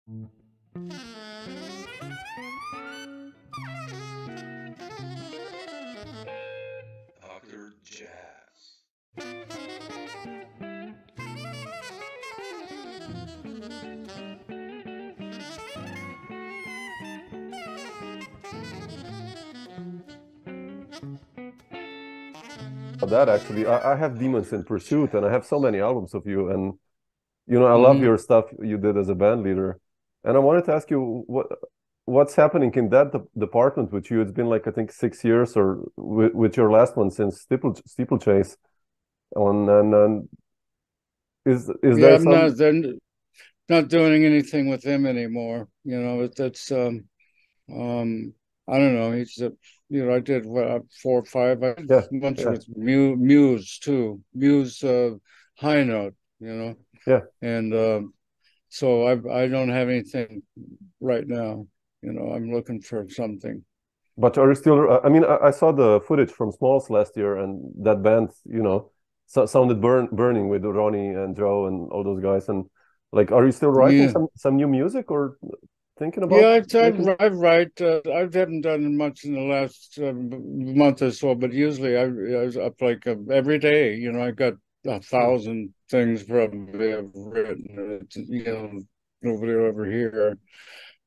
Dr. Jazz. That actually, I have Demons in Pursuit, and I have so many albums of you, and I love Mhm. your stuff you did as a band leader. And I wanted to ask you what's happening in that department with you. It's been like I think 6 years, or with your last one since Steeplechase. And is Yeah, there I'm some? not then not doing anything with him anymore. That's um I don't know. I did what, four or five. I did Yeah, a bunch yeah, with Muse too. Muse high note, yeah. and so I don't have anything right now. I'm looking for something. But are you still? I mean, I saw the footage from Smalls last year, and that band, sounded burning with Ronnie and Joe and all those guys. And like, are you still writing Yeah. some new music or thinking Yeah, about making? I write. I haven't done much in the last month or so, but usually I was up like every day. I got 1,000 things probably I've written. Nobody will ever hear,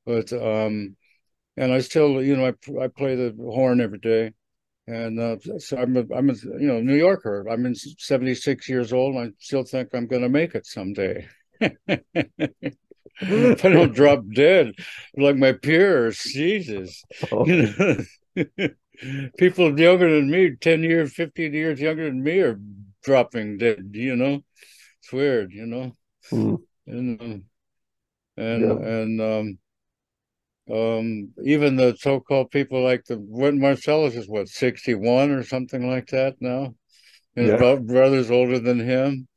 but and I still, I play the horn every day, and so I'm a New Yorker. I'm in 76 years old, and I still think I'm going to make it someday. If I don't drop dead like my peers, Jesus. Oh, You know, people younger than me, 10 years, 15 years younger than me are dropping dead. It's weird. mm, And yeah, even the so-called people like the Wynton Marsalis is what, 61 or something like that now? And his yeah. brother's older than him.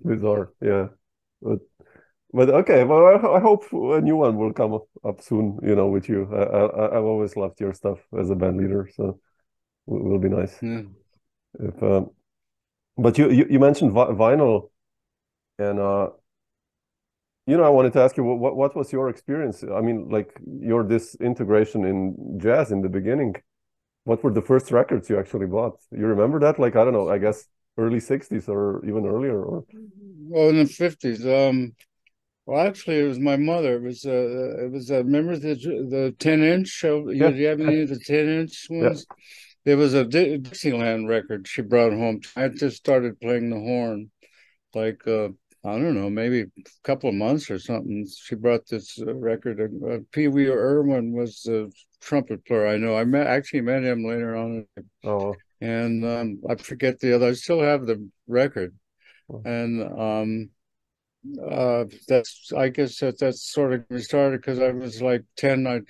Bizarre. Yeah, but but okay. Well, I hope a new one will come up soon. With you. I've always loved your stuff as a band leader, so it will be nice Yeah. if. But you mentioned vinyl, and I wanted to ask you what was your experience? I mean, like your this integration in jazz in the beginning. What were the first records you actually bought? You remember that? Like, I don't know, I guess early 60s or even earlier or Well, in the 50s. Well, actually, it was my mother. Remember the 10-inch? yeah, Do you have any of the 10-inch yeah. ones? There was a Dixieland record she brought home. I just started playing the horn, like, I don't know, maybe a couple of months or something. She brought this record. Pee Wee Irwin was the trumpet player. I know. Actually met him later on, Oh, and I forget the other. I still have the record, oh. and that's I guess that's sort of me started because I was like 10. I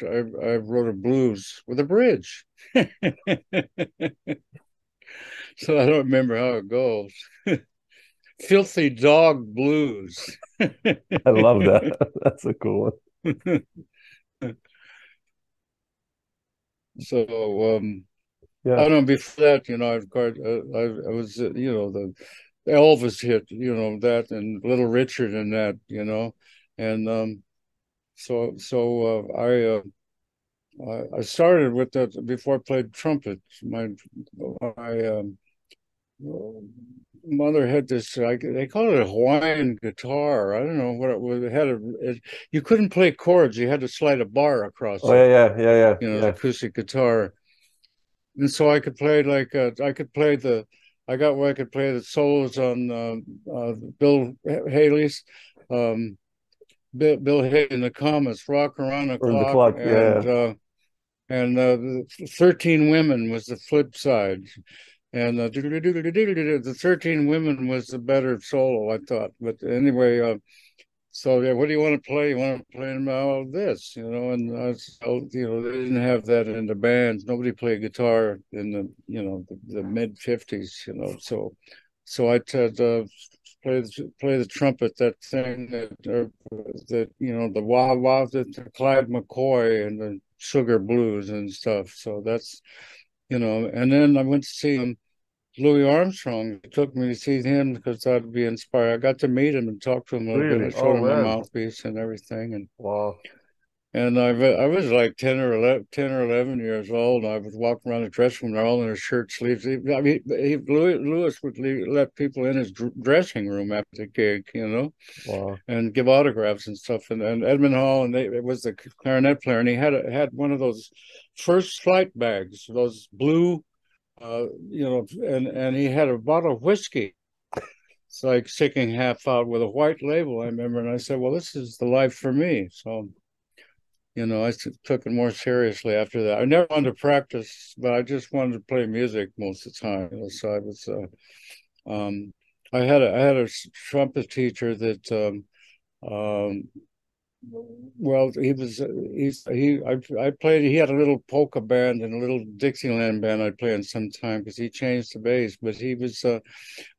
wrote a blues with a bridge. So I don't remember how it goes. Filthy Dog Blues. I love that. That's a cool So one. I Yeah. don't know. Before that, I've got I was the Elvis hit, that, and Little Richard and that, and I started with that before I played trumpet. My mother had this. They call it a Hawaiian guitar. I don't know what it was. You couldn't play chords. You had to slide a bar across Oh it. yeah, yeah, yeah, yeah, The yeah. acoustic guitar, and so I could play like I could play the. I got where I could play the solos on Bill Haley's. Um, Bill Haley and the Comets, Rock Around the Or the Clock, clock, yeah. and 13 Women was the flip side. And the 13 Women was the better solo, I thought. But anyway, so yeah, what do you want to play? You want to play all this, and they didn't have that in the bands. Nobody played guitar in the mid 50s, so I said, play the trumpet, that thing that the wah wah, the Clyde McCoy and the Sugar Blues and stuff. So that's, and then I went to see him. Louis Armstrong. He took me to see him because I'd be inspired. I got to meet him and talk to him a little bit. I showed him my mouthpiece and everything. And wow. And I was like 10 or 11 years old. I would walk around the dressing room, they're all in their shirt sleeves. I mean, Louis would let people in his dressing room after the gig, you know, wow, and give autographs and stuff. And Edmund Hall, and it was the clarinet player, and he had one of those first flight bags, those blue, you know, and he had a bottle of whiskey. It's like sticking half out with a white label, I remember. And I said, well, this is the life for me. So, you know, I took it more seriously after that. I never wanted to practice, but I just wanted to play music most of the time. You know, so I was, I had a trumpet teacher that, well, I played. He had a little polka band and a little Dixieland band I'd play in some time because he changed the bass. But he was, I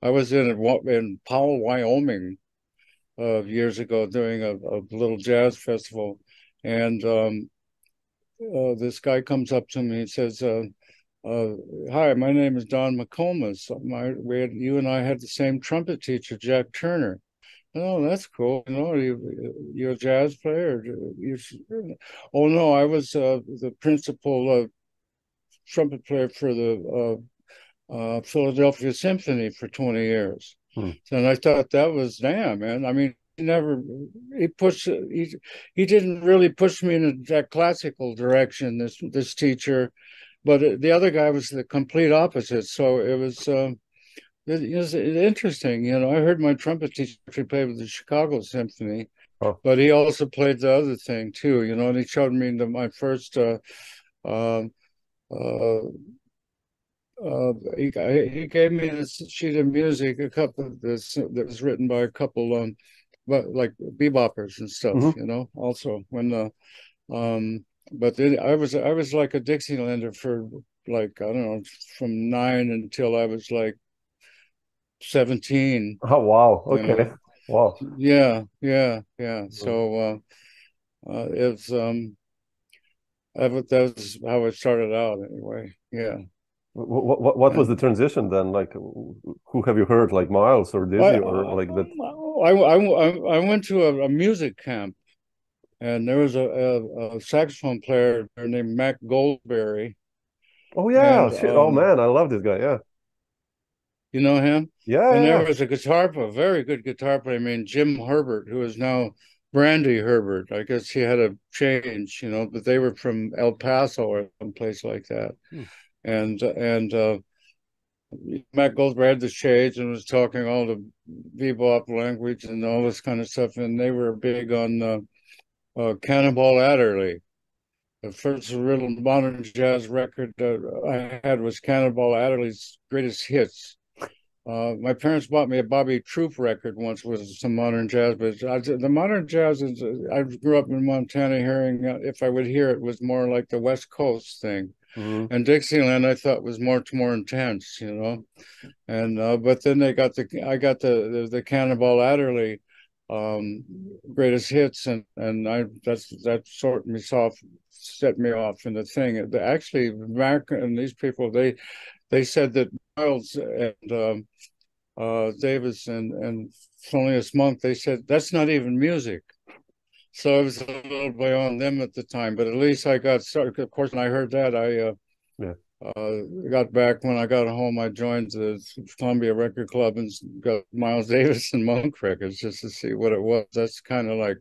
was in Powell, Wyoming, years ago doing a little jazz festival. And this guy comes up to me and says, hi, my name is Don McComas. You and I had the same trumpet teacher, Jack Turner. Oh, that's cool. You know, you're a jazz player. Oh, no, I was the principal trumpet player for the Philadelphia Symphony for 20 years. And I thought that was damn, man. I mean, he didn't really push me in that classical direction, this teacher, but the other guy was the complete opposite. So it was interesting. You know, I heard my trumpet teacher play with the Chicago Symphony, but he also played the other thing too, you know, and he showed me my first he gave me this sheet of music, that was written by a couple but like beboppers and stuff, you know, also when but then I was like a Dixielander for like, I don't know, from 9 until I was like 17. Oh wow, okay, you know? Wow. Yeah. So it's that was how it started out anyway. Yeah. What was the transition then? Like, who have you heard? Like Miles or Dizzy or like that? I went to a music camp, and there was a saxophone player named Mac Goldberry. Oh yeah, oh man, I love this guy. Yeah, you know him? Yeah. And there was a very good guitar player named Jim Herbert, who is now Brandy Herbert. I guess he had a change, you know, but they were from El Paso or someplace like that. And Matt Goldberg had the shades and was talking all the bebop language and all this kind of stuff, and they were big on Cannonball Adderley. The first real modern jazz record I had was Cannonball Adderley's Greatest Hits. My parents bought me a Bobby Troop record once with some modern jazz, but the modern jazz is, I grew up in Montana hearing, if I would hear it, was more like the West Coast thing. And Dixieland I thought was more intense, you know. And but then I got the Cannonball Adderley Greatest Hits, and that set me off in the thing. Actually, Mark and these people, they said that Miles and Davis and Thelonious Monk, they said that's not even music. So it was a little beyond them at the time, but at least I got started. Of course, when I heard that, I got back. When I got home, I joined the Columbia Record Club and got Miles Davis and Monk records just to see what it was. That's kind of like,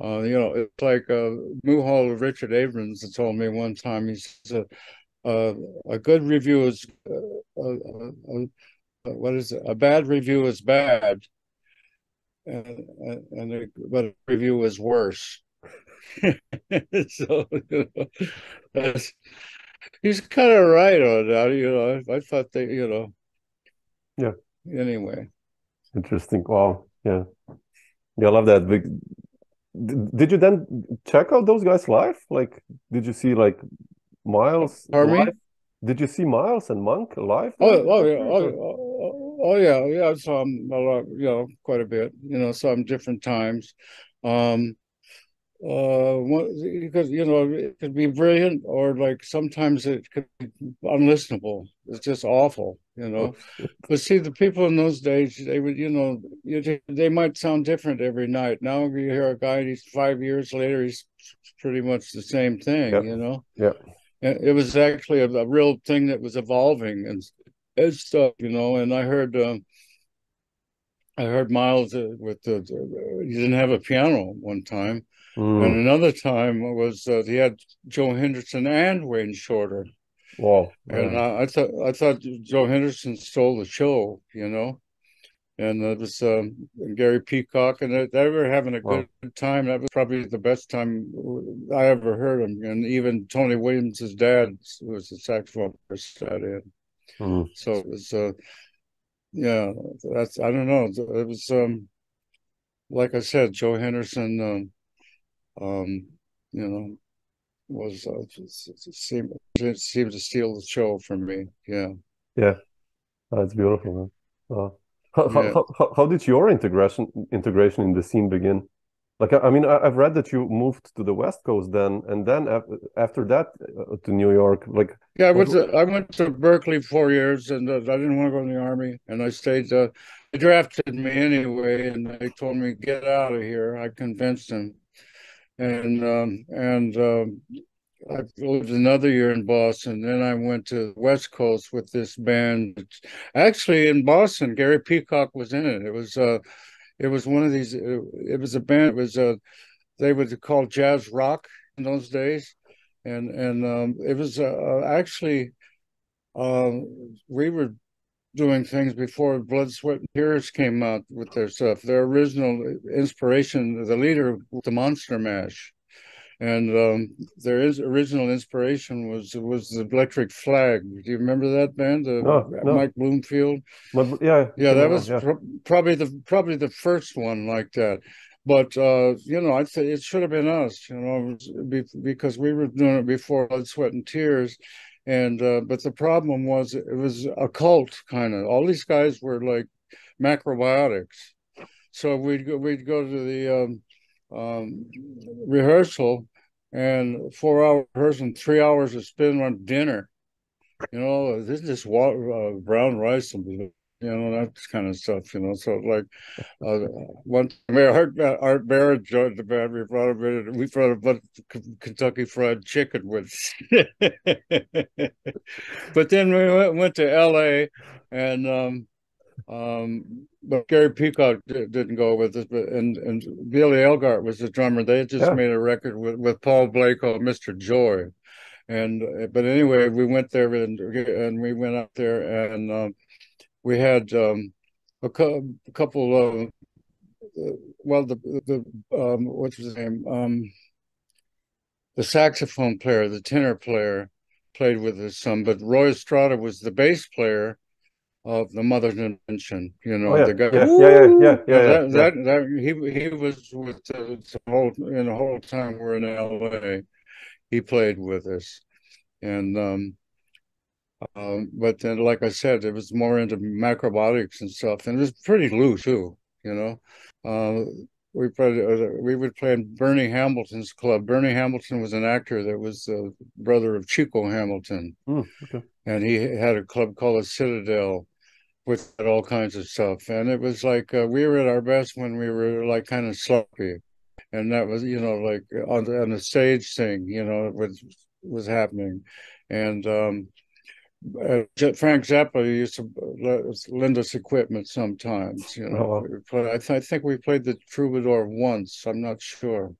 you know, it's like Muhal of Richard Abrams told me one time. He says, a good review is, what is it? A bad review is bad. But a review is worse. So, you know, he's kind of right on that. You know, I thought they, you know. Yeah. Anyway. Interesting. Wow. Yeah. Yeah, I love that. Did you then check out those guys live? Like, did you see like Miles live? Did you see Miles and Monk live? Oh yeah. I saw him a lot, you know, quite a bit. You know, saw him different times. because it could be brilliant, or like sometimes it could be unlistenable. It's just awful. But see, the people in those days, they would, they might sound different every night. Now you hear a guy, he's 5 years later, he's pretty much the same thing. Yeah. And it was actually a real thing that was evolving and stuff. And I heard Miles with he didn't have a piano one time. And another time was he had Joe Henderson and Wayne Shorter. Wow. And I thought Joe Henderson stole the show, and it was Gary Peacock, and they were having a good time. That was probably the best time I ever heard him. And even Tony Williams' dad was a saxophone player in. So it was, yeah, I don't know. It was, like I said, Joe Henderson, was seemed to steal the show from me. Yeah. That's beautiful, man. How did your integration in the scene begin? Like, I mean, I've read that you moved to the West Coast then, and then after that to New York. Like, yeah, I went to Berkeley 4 years, and I didn't want to go in the Army, and I stayed. They drafted me anyway, and they told me get out of here. I convinced them, and I lived another year in Boston. Then I went to the West Coast with this band. Actually, in Boston, Gary Peacock was in it. It was one of these. It was a band. It was they would call jazz rock in those days, and it was actually we were doing things before Blood, Sweat, and Tears came out with their stuff. Their original inspiration, the leader, the Monster Mash. And their original inspiration was the Electric Flag. Do you remember that band? No. Mike Bloomfield. Yeah. That was probably the first one like that. But I'd say it should have been us. Because we were doing it before Blood, Sweat, and Tears. And but the problem was it was a cult kind of. All these guys were like macrobiotics. So we'd go to the rehearsal, and 4 hour rehearsal, 3 hours of spin on dinner. This is just brown rice and that kind of stuff. So like one time Art Barrett joined the band. We brought a bunch of Kentucky Fried Chicken with but then we went to LA, and but Gary Peacock didn't go with us, and Billy Elgart was the drummer. They had just made a record with Paul Blake called Mr. Joy, but anyway, we went there and we went up there, and we had a couple of what's his name, the saxophone player, the tenor player, played with us some, but Roy Estrada was the bass player of the Mother Dimension, the guy. He was with the whole time we're in LA. He played with us, and but then, like I said, it was more into macrobiotics and stuff, and it was pretty loose too. We would play in Bernie Hamilton's club. Bernie Hamilton was an actor that was the brother of Chico Hamilton, and he had a club called the Citadel, with all kinds of stuff. And it was like we were at our best when we were like kind of sloppy, and that was like on the stage thing was happening. And Frank Zappa used to lend us equipment sometimes. I think we played the Troubadour once. I'm not sure.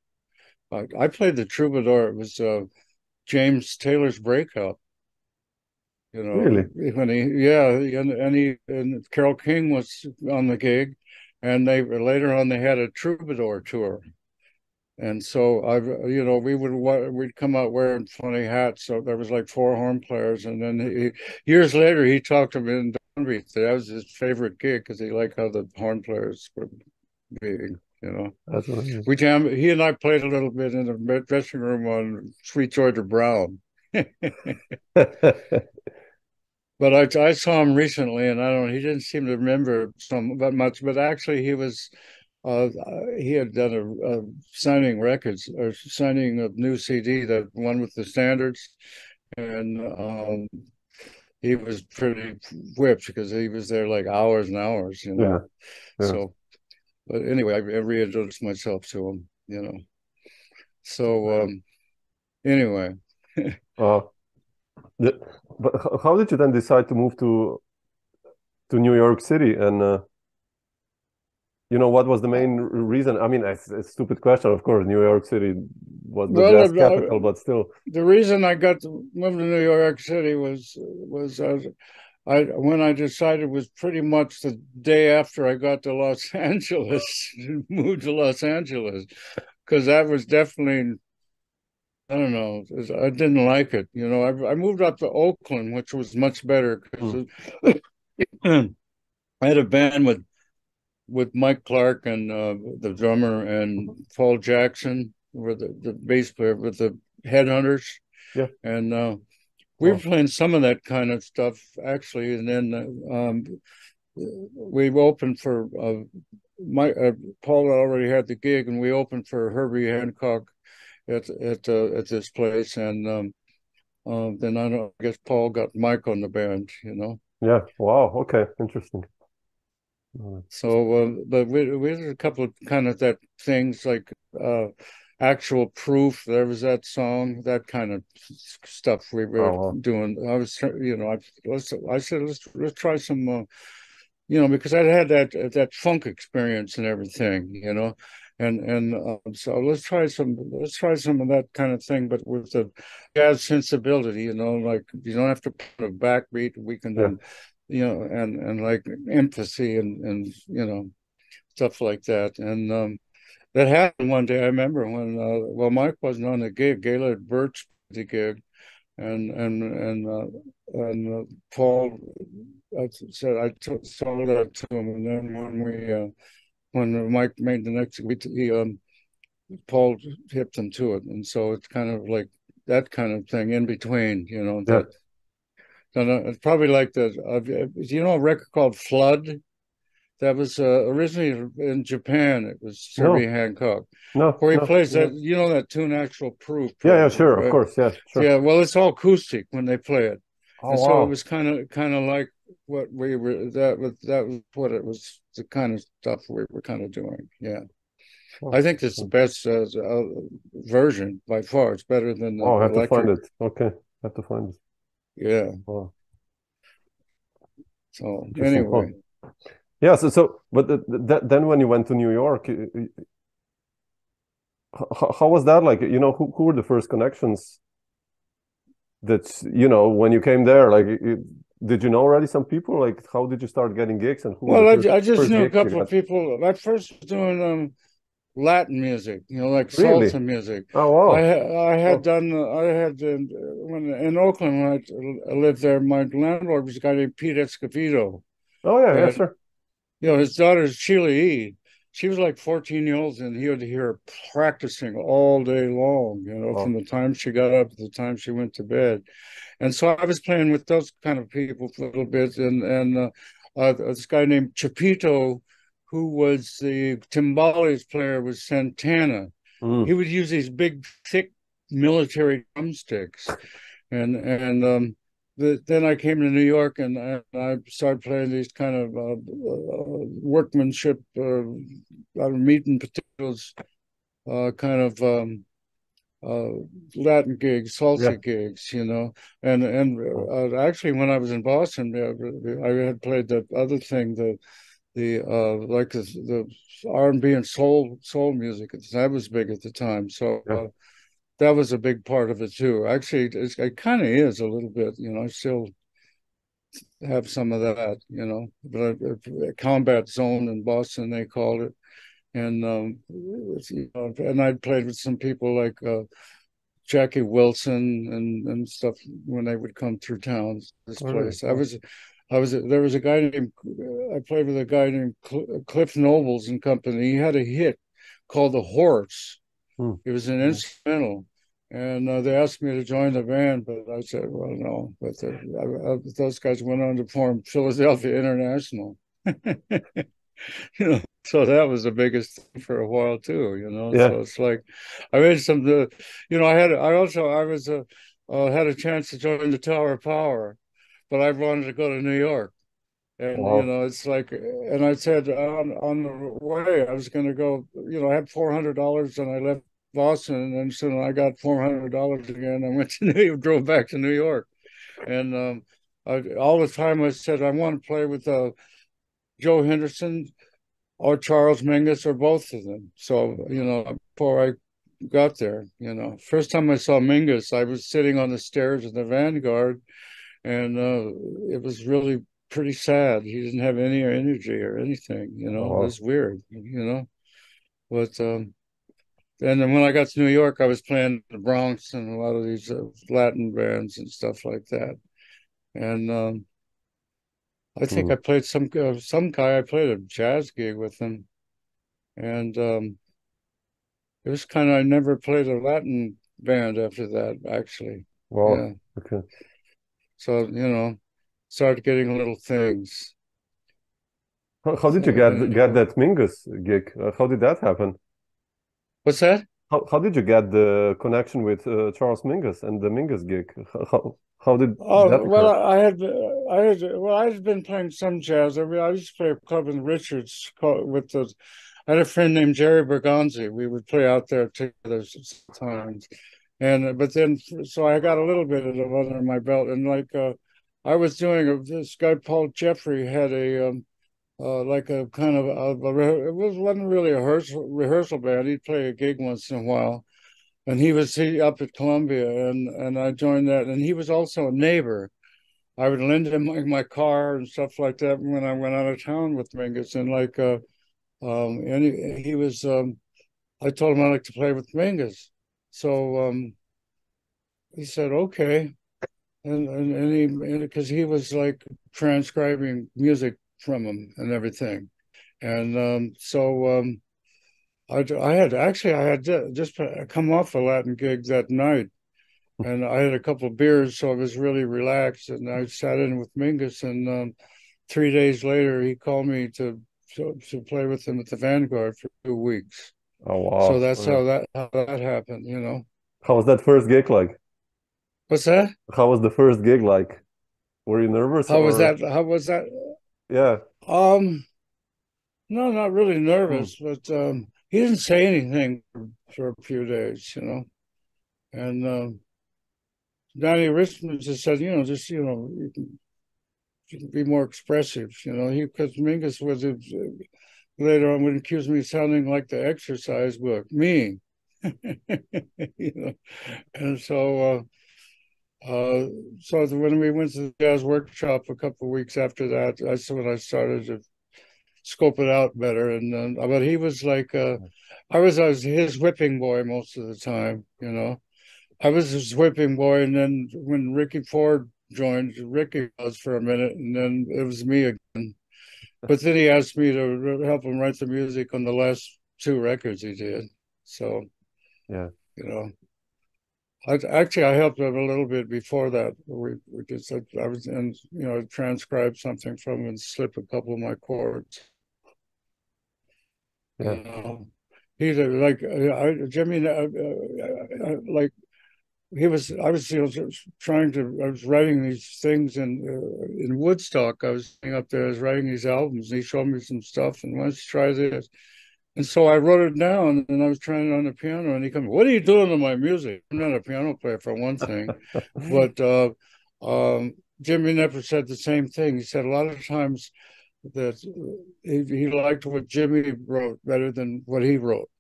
I played the Troubadour. It was James Taylor's breakup. Really? When and Carole King was on the gig, and later on they had a Troubadour tour, and so we'd come out wearing funny hats. So there was like 4 horn players, and then years later he talked to me in Downbeat. That was his favorite gig because he liked how the horn players were being. That's amazing. We jammed. He and I played a little bit in the dressing room on Sweet Georgia Brown. But I saw him recently, and he didn't seem to remember that much. But actually, he was he had done a signing records or signing a new CD, that one with the standards, and he was pretty whipped because he was there like hours and hours, you know. Yeah. So, but anyway, I reintroduced myself to him, you know. So anyway. But how did you then decide to move to New York City? And you know, what was the main reason? I mean, it's a stupid question, of course. New York City was the jazz capital, but still. The reason I got to move to New York City was when I decided was pretty much the day after I got to Los Angeles, moved to Los Angeles, because that was definitely, I don't know, I didn't like it. You know, I moved up to Oakland, which was much better because I had a band with Mike Clark and the drummer, and Paul Jackson were the bass player with the Headhunters. Yeah. And we were playing some of that kind of stuff, actually. And then we opened for Paul already had the gig, and we opened for Herbie Hancock at this place. And then I guess Paul got Mike on the band, you know. Yeah. Wow. Okay. Interesting. So, but we did a couple of kind of that things like Actual Proof. There was that song, that kind of stuff we were doing. I was, you know, I said let's try some, you know, because I had that funk experience and everything, you know, and so let's try some of that kind of thing, but with the jazz sensibility, you know, like you don't have to put a backbeat. We can do. You know, and like empathy and you know, stuff like that. And that happened one day. I remember when well, Mike wasn't on the gig. Gaylord Birch the gig, and Paul, I said I sold that to him. And then when Mike made the next, Paul hipped him to it, and so it's kind of like that kind of thing in between, you know. That. It's probably like you know, a record called Flood that was originally in Japan. It was Herbie Hancock. Where he plays that, you know, that tune Actual Proof. Probably, yeah, sure, right? Of course, yeah, sure. Yeah, well, it's all acoustic when they play it. And so it was kind of like what we were. That was what it was. The kind of stuff we were kind of doing. Yeah. I think it's the best version by far. It's better than the I have electric. to find it. Okay, I have to find it. Yeah. Wow. So anyway, yeah. So but then when you went to New York, how was that like? You know, who were the first connections that, you know, when you came there? Like, did you know already some people? Like, how did you start getting gigs? And who? Well, I just knew a couple of people. I first was doing Latin music, you know, like salsa music. Oh wow! I had when in Oakland when I lived there, my landlord was a guy named Pete Escovedo. Oh yeah, sure. You know, his daughter's Chile. She was like 14 years old, and he would hear her practicing all day long, you know, from the time she got up to the time she went to bed. And so I was playing with those kind of people for a little bit, and this guy named Chapito, who was the timbales player with Santana. He would use these big, thick military drumsticks. And then I came to New York, and I started playing these kind of workmanship, meat and potatoes, kind of Latin gigs, salsa gigs, you know. And actually, when I was in Boston, I had played that other thing, the R&B and soul music. That was big at the time. So that was a big part of it too. Actually, it kind of is a little bit, you know. I still have some of that, you know. But a combat zone in Boston, they called it. And you know, and I played with some people like Jackie Wilson and stuff when they would come through town. This place, there was a guy named, I played with a guy named Cliff Nobles and Company. He had a hit called The Horse. It was an instrumental, and they asked me to join the band, but I said, well, no. But those guys went on to form Philadelphia International. You know, So that was the biggest thing for a while too, Yeah. So it's like I made some I was had a chance to join the Tower of Power, but I wanted to go to New York. And Wow. it's like, and I said on the way I was going to go. I had $400 and I left Boston, and so I got $400 again. I went to New York, drove back to New York, and all the time I said I want to play with Joe Henderson or Charles Mingus or both of them. So before I got there, first time I saw Mingus, I was sitting on the stairs in the Vanguard, and it was really pretty sad. He didn't have any energy or anything, It was weird, But and then when I got to New York, I was playing the Bronx and a lot of these Latin bands and stuff like that. And I think I played some guy. I played a jazz gig with him, and it was kind of I never played a Latin band after that, actually. Wow. Yeah. Okay. So started getting little things. How did you get that Mingus gig? How did that happen? What's that? How did you get the connection with Charles Mingus and the Mingus gig? How did that well, occur? I had been playing some jazz. I mean, I used to play a club in Richards with I had a friend named Jerry Bergonzi. We would play out there together sometimes. And but then so I got a little bit of it under my belt, and like I was doing this guy Paul Jeffrey had a like a kind of it wasn't really a rehearsal band. He'd play a gig once in a while, and he up at Columbia, and I joined that, and he was also a neighbor. I would lend him my car and stuff like that when I went out of town with Mingus, and like and he was I told him I like to play with Mingus, so he said okay, and he because he was like transcribing music from him and everything, and so I had just come off a Latin gig that night, and I had a couple of beers, so I was really relaxed, and I sat in with Mingus, and 3 days later he called me to play with him at the Vanguard for 2 weeks. Oh wow! So that's how that happened, How was that first gig like? What's that? How was the first gig like? Were you nervous? How was that? How was that? Yeah. No, not really nervous, but he didn't say anything for a few days, and Dannie Richmond just said, you can be more expressive, because Mingus was later on would accuse me of sounding like the exercise book, me, and so when we went to the jazz workshop a couple of weeks after that, that's when I started to scope it out better. And but he was like, I was his whipping boy most of the time, I was his whipping boy, and then when Ricky Ford joined, Ricky was for a minute, and then it was me again. But then he asked me to help him write the music on the last 2 records he did. So, yeah, I helped him a little bit before that. I was in, transcribe something from him and slip a couple of my chords. Yeah. He's like Jimmy, like I was I was writing these things in Woodstock. I was sitting up there, I was writing these albums, and he showed me some stuff, and let's try this. And so I wrote it down, and I was trying it on the piano, and he comes, "What are you doing to my music?" I'm not a piano player, for one thing. But Jimmy never said the same thing. He said a lot of times that he liked what Jimmy wrote better than what he wrote.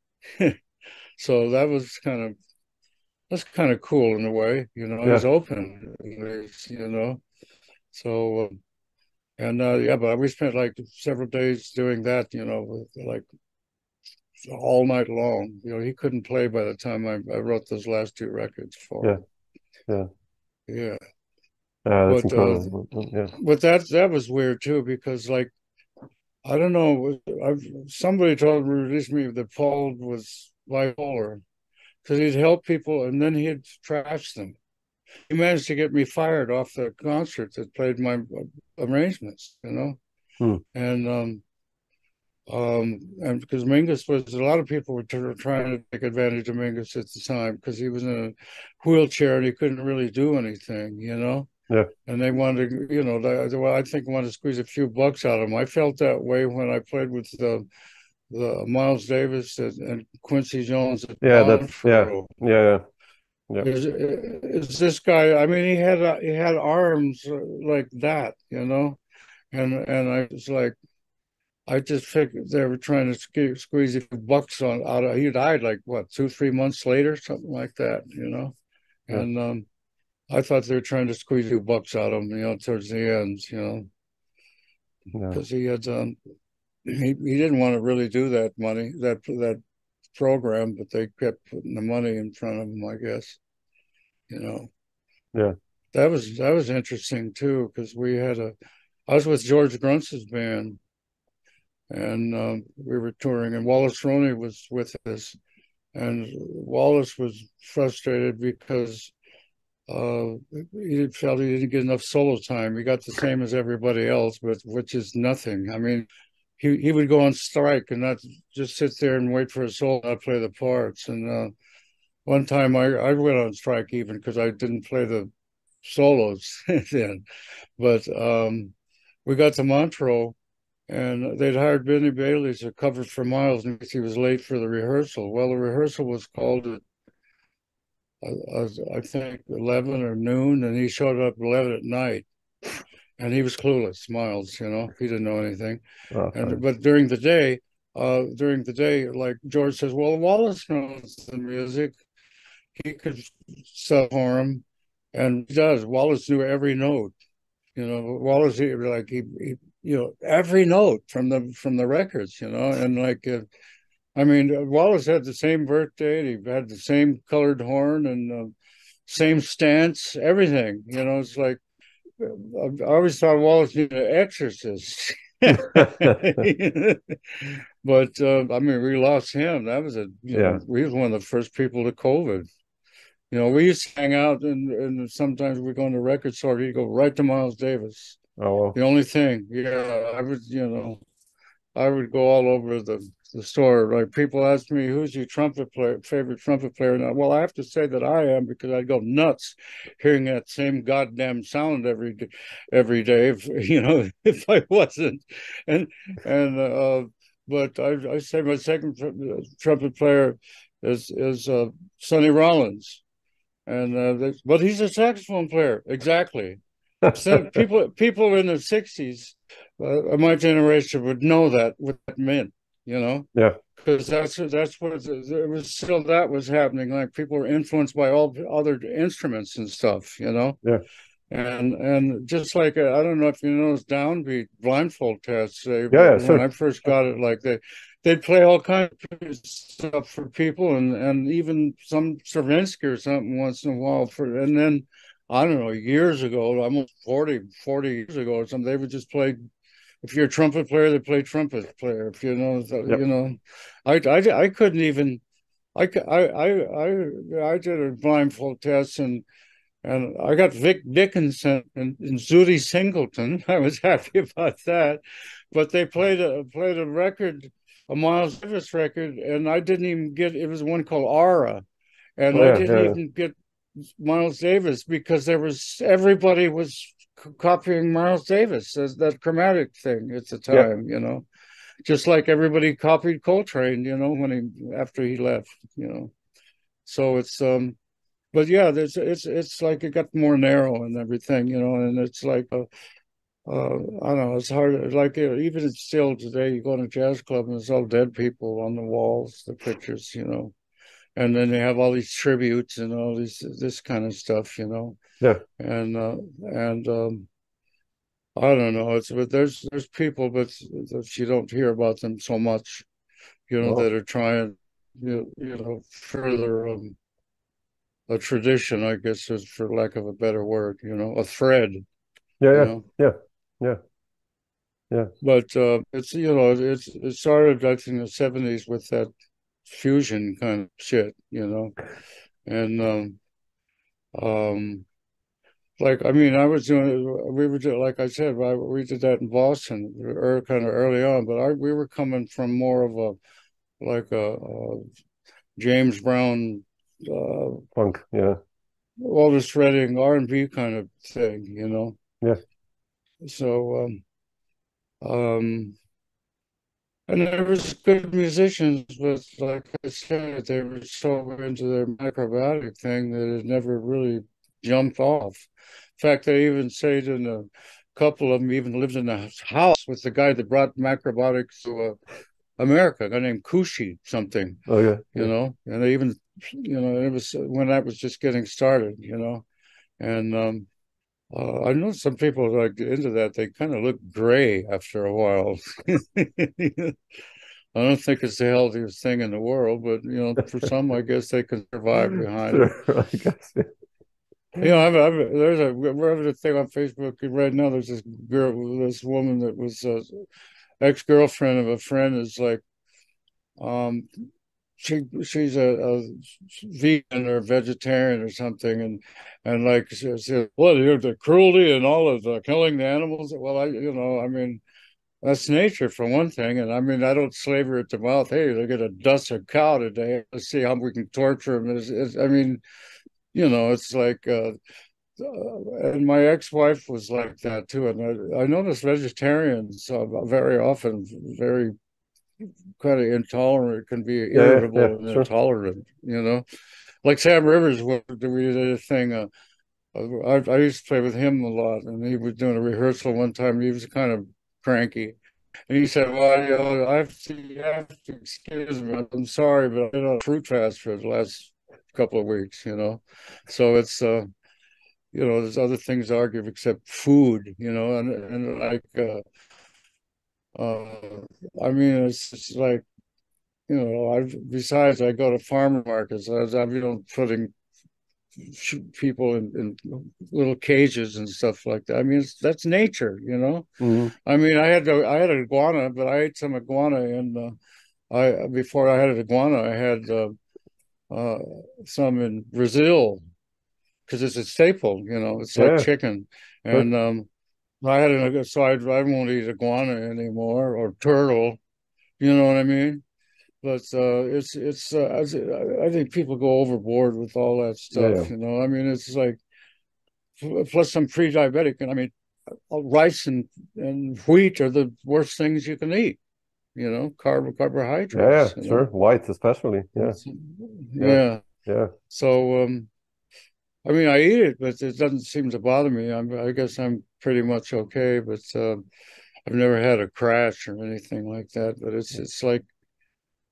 So that's kind of cool in a way, He's open, So but we spent like several days doing that, like all night long. He couldn't play by the time I wrote those last 2 records for him. Yeah. That's incredible. But that was weird too, because like I don't know, somebody told me that Paul was bipolar, because he'd help people and then he'd trash them. He managed to get me fired off the concert that played my arrangements, And And because Mingus was, a lot of people were trying to take advantage of Mingus at the time because he was in a wheelchair and he couldn't really do anything, you know. Yeah. And they wanted to, you know, well, I think wanted to squeeze a few bucks out of him. I felt that way when I played with the Miles Davis and Quincy Jones at Yeah, that's Montreux. yeah. Is this guy? I mean, he had arms like that, you know, and I was like, I just figured they were trying to squeeze a few bucks out of. He died like what 2-3 months later, something like that, you know, Yeah. and I thought they were trying to squeeze a few bucks out of him, you know, towards the end, you know, Yeah. because he had he didn't want to really do that program, but they kept putting the money in front of him, I guess, you know. Yeah. That was interesting too, because I was with George Gruntz's band, and we were touring, and Wallace Roney was with us, and Wallace was frustrated because he felt he didn't get enough solo time. He got the same as everybody else, but which is nothing. I mean, he would go on strike and not just sit there and wait for a solo, not play the parts. And one time I went on strike even because I didn't play the solos then. But we got to Montreux and they'd hired Benny Bailey to cover for Miles because he was late for the rehearsal. Well, the rehearsal was called at I think 11 or noon, and he showed up 11 at night, and he was clueless. Miles, you know, he didn't know anything. But during the day, like George says, well, Wallace knows the music. He could sub for him, and he does. Wallace knew every note. You know, Wallace he you know every note from the records. You know, and like. I mean, Wallace had the same birthday. He had the same colored horn and same stance, everything. You know, it's like I always thought Wallace needed an exorcist. But I mean, we lost him. That was he was one of the first people to COVID. You know, we used to hang out, and sometimes we go in the record store. He'd go right to Miles Davis. Oh, well. The only thing, yeah, I would go all over the store. Like people ask me, "Who's your favorite trumpet player?" Now, well, I have to say that I am because I go nuts hearing that same goddamn sound every day. If, you know, if I wasn't, and but I say my second trumpet player is Sonny Rollins, and but he's a saxophone player, exactly. So people in the 60s, my generation would know what that meant, you know. Yeah. Because that's what it was. Still, that was happening. Like people were influenced by all other instruments and stuff, you know. Yeah. And just like I don't know if you know those downbeat blindfold tests. When I first got it, like they'd play all kinds of stuff for people, and even some Stravinsky or something once in a while and then. I don't know, years ago, almost 40 years ago or something, they would just play. If you're a trumpet player, they play trumpet player. If you know, you know, I couldn't even. I did a blindfold test and I got Vic Dickinson and Zooty Singleton. I was happy about that, but they played a record, a Miles Davis record, and I didn't even get. It was one called Aura, and I didn't even get Miles Davis because everybody was copying Miles Davis as that chromatic thing at the time, you know, just like everybody copied Coltrane, you know, after he left, you know. So it's but yeah, it's like it got more narrow and everything, you know, and it's like I don't know, it's hard. Like even still today, you go in a jazz club and there's all dead people on the walls, the pictures, you know. And then they have all these tributes and all this kind of stuff, you know. Yeah. And I don't know. But there's people, but you don't hear about them so much, you know, that are trying, you know, further a tradition, I guess, is for lack of a better word, you know, a thread. Yeah. But it's you know it started I think in the 70s with that fusion kind of shit, you know, and like, I mean, I was doing, we were doing, like I said, we did that in Boston, kind of early on, but we were coming from more of a James Brown, Funk, yeah. Otis Redding R&B kind of thing, you know. Yeah. So, and there was good musicians, but like I said, they were so into their macrobatic thing that it never really jumped off. In fact, they even stayed in a couple of them even lived in a house with the guy that brought macrobatics to America, a guy named Kushi something, Oh yeah. you know, and they even, you know, it was when that was just getting started, you know, and I know some people like into that. They kind of look gray after a while. I don't think it's the healthiest thing in the world, but you know, for some, I guess they can survive behind it. Sure, I guess. Yeah. You know, we're having a thing on Facebook right now. There's this girl, this woman that was ex-girlfriend of a friend is like, um, she's a vegan or vegetarian or something, and like she said, well, the cruelty and all of the killing the animals. Well, I mean, that's nature for one thing, and I mean, I don't slaver at the mouth. Hey, they're gonna dust a cow today. Let's see how we can torture them. I mean, you know, it's like. And my ex-wife was like that too, and I noticed vegetarians very often very kind of intolerant, can be irritable and sure. intolerant, you know. Like Sam Rivers, we did a thing. I used to play with him a lot, and he was doing a rehearsal one time. He was kind of cranky, and he said, "Well, you know, you have to excuse me. I'm sorry, but I've been on a fruit fast for the last couple of weeks, you know." So it's you know, there's other things to argue except food, you know, and like I mean, it's like, you know, besides I go to farmer markets. I'm, you know, putting people in little cages and stuff like that. I mean, that's nature, you know. Mm-hmm. I mean, I had an iguana, but I ate some iguana, and I before I had an iguana, I had uh, some in Brazil because it's a staple, you know. It's like Yeah, chicken, sure. and I had so I won't eat iguana anymore or turtle. You know what I mean? But I think people go overboard with all that Yeah, stuff. You know, I mean, it's like plus I'm pre-diabetic, and I mean, rice and wheat are the worst things you can eat. You know, yeah, carbohydrates. You sure. know, White especially. Yeah, yeah, yeah. yeah. So I mean, I eat it, but it doesn't seem to bother me. I guess I'm pretty much okay, but I've never had a crash or anything like that. But it's like,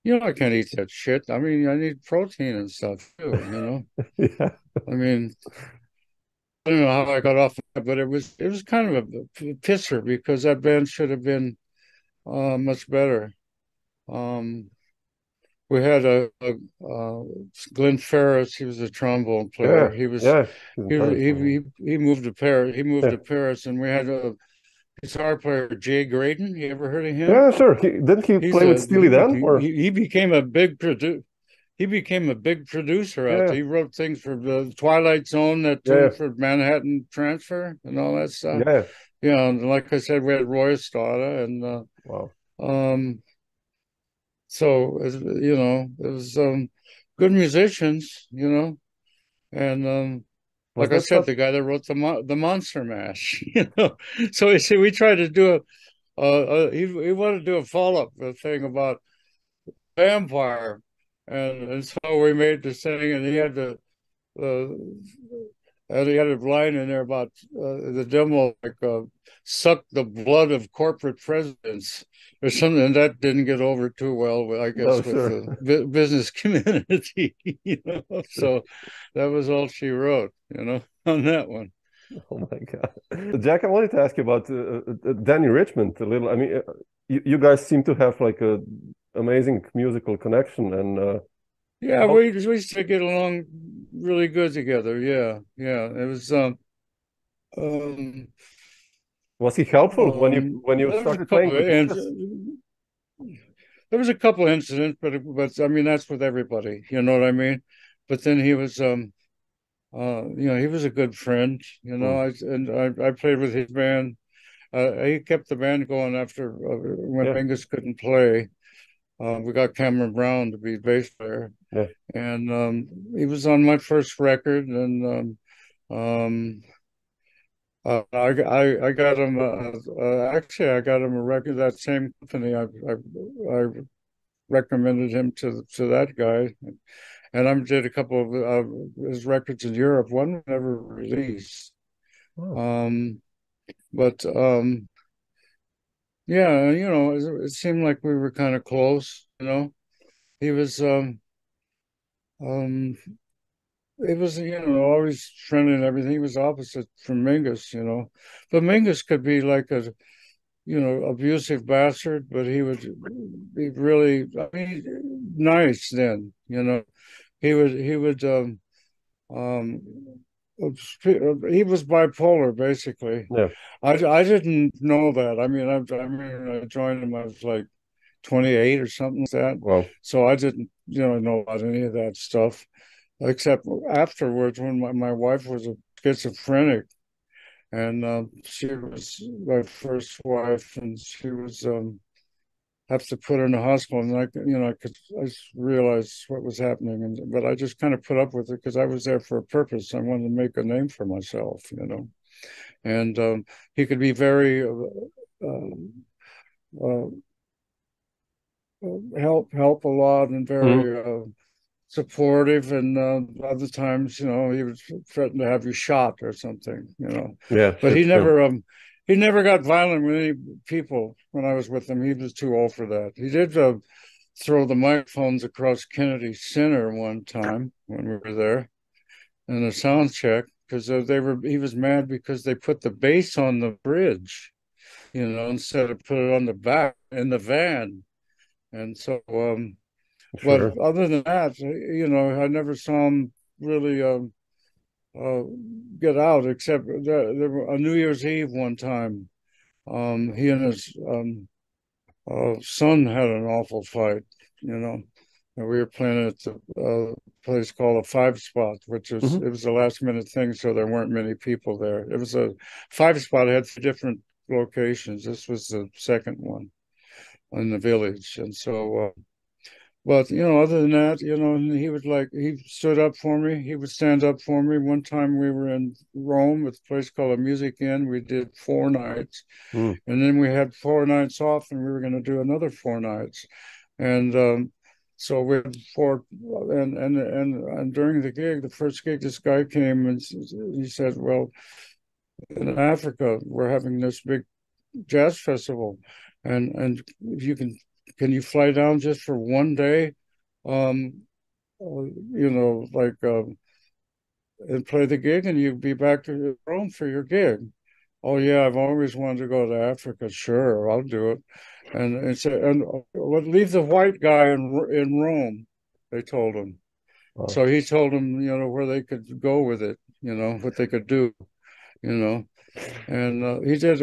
you know, I can't eat that shit. I mean, I need protein and stuff too, you know. Yeah. I mean, I don't know how I got off that, but it was kind of a pisser because that band should have been much better. Um, we had Glenn Ferris. He was a trombone player. Yeah, yeah. He's entirely He moved to Paris. He moved yeah. to Paris, and we had a guitar player, Jay Graydon. You ever heard of him? Yeah, sure. Didn't he play with Steely Dan or He became a big producer out yeah, there. He wrote things for the Twilight Zone, that yeah, tune for Manhattan Transfer and all that stuff. yeah. Yeah, and like I said, we had Roy Estrada, and Wow. um, so you know, it was good musicians, you know, and Was like I that said, stuff? the guy that wrote the Monster Mash, you know. So you see, we tried to do he wanted to do a follow-up thing about vampire, and so we made the thing, and uh, he had a line in there about the demo, like suck the blood of corporate presidents or something, and that didn't get over too well, I No, guess, with sure. the business community, you know. Sure. So that was all she wrote, you know, on that one. Oh my God. Jack, I wanted to ask you about Dannie Richmond a little. I mean, you guys seem to have like a amazing musical connection and Yeah, how we used to get along really good together. Yeah, yeah. It was um was he helpful when you there was a started playing couple with of him? Yes. there was a couple incidents, but I mean that's with everybody, you know what I mean? But then he was he was a good friend. I played with his band. He kept the band going after when Mingus couldn't play. We got Cameron Brown to be bass player, and he was on my first record. And I got him. Actually, I got him a record. That same company, I recommended him to that guy, and I did a couple of his records in Europe. One never released. But yeah, it seemed like we were kind of close. He was always friendly and everything. He was opposite from Mingus, but Mingus could be like a abusive bastard, but he would be really, I mean, nice then. He would he was bipolar, basically. I didn't know that. I mean, I joined him. I was like 28 or something like that. Wow. So I didn't, know about any of that stuff, except afterwards when my wife was a schizophrenic, and she was my first wife, and she was have to put her in the hospital, and I just realized what was happening, but I just kind of put up with it because I was there for a purpose. I wanted to make a name for myself, and he could be very help a lot and very supportive, and other times, he would threaten to have you shot or something, But he never got violent with any people when I was with him. He was too old for that. He did throw the microphones across Kennedy Center one time when we were there in a sound check because he was mad because they put the bass on the bridge, instead of put it on the back in the van. And so but other than that, I never saw him really get out, except there were a New Year's Eve one time. He and his son had an awful fight, and we were playing at the place called a 5-spot, which was it was a last minute thing, so there weren't many people there. It was a 5-spot, had 3 different locations. This was the second one in the village, and so. But other than that, he stood up for me. He would stand up for me. One time we were in Rome with a place called a Music Inn. We did 4 nights, and then we had 4 nights off, and we were going to do another 4 nights. And so we had 4, and during the gig, the first gig, this guy came and he said, "Well, in Africa, we're having this big jazz festival, and if you can you fly down just for one day, and play the gig, and you'd be back to Rome for your gig?" "Oh yeah, I've always wanted to go to Africa." "Sure, I'll do it." And said, "And leave the white guy in Rome," they told him. Oh. So he told them, where they could go with it, what they could do, And he did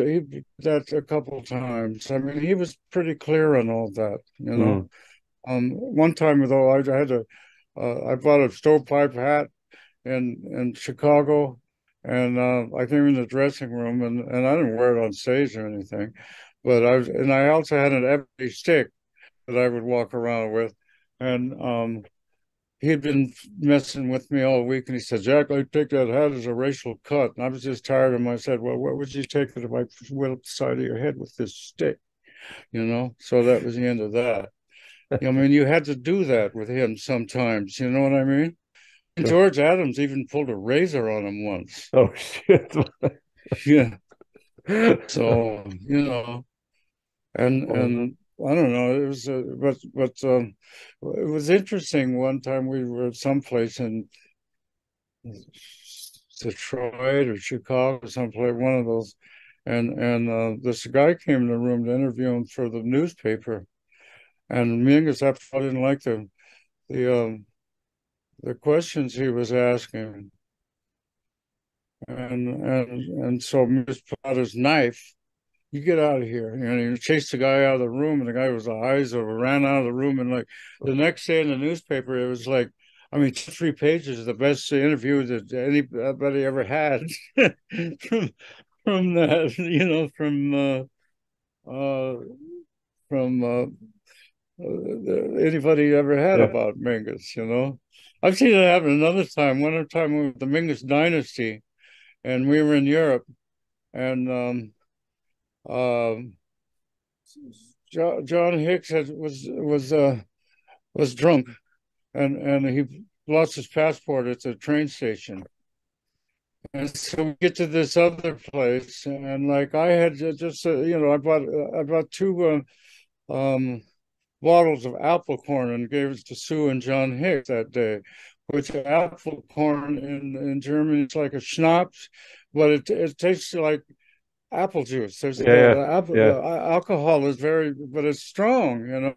that a couple of times. I mean, he was pretty clear on all that, One time, though, I bought a stovepipe hat in Chicago, and I came in the dressing room, and I didn't wear it on stage or anything, but I also had an ebony stick that I would walk around with, and he'd been messing with me all week, and he said, "Jack, I take that hat as a racial cut." And I was just tired of him. I said, "Well, what would you take it if I went up the side of your head with this stick?" So that was the end of that. I mean, you had to do that with him sometimes. You know what I mean? And George Adams even pulled a razor on him once. Oh, shit. Yeah. So, and I don't know. It was, but it was interesting. One time we were at someplace in Detroit or Chicago, or someplace, one of those, and this guy came in the room to interview him for the newspaper, and Mingus, I didn't like the questions he was asking, and so Mingus put out his knife. "You get out of here." And he chased the guy out of the room, and the guy was eyes over, ran out of the room. And like the next day in the newspaper, it was like, I mean, 3 pages is the best interview that anybody ever had from that, from anybody ever had Yeah. about Mingus. I've seen it happen another time. One time with the Mingus dynasty, and we were in Europe, and John Hicks was drunk, and he lost his passport at the train station. And so we get to this other place, and like I had just I bought 2 bottles of apple corn and gave it to Sue and John Hicks that day, which apple corn in Germany is like a schnapps, but it tastes like apple juice. There's alcohol is but it's strong.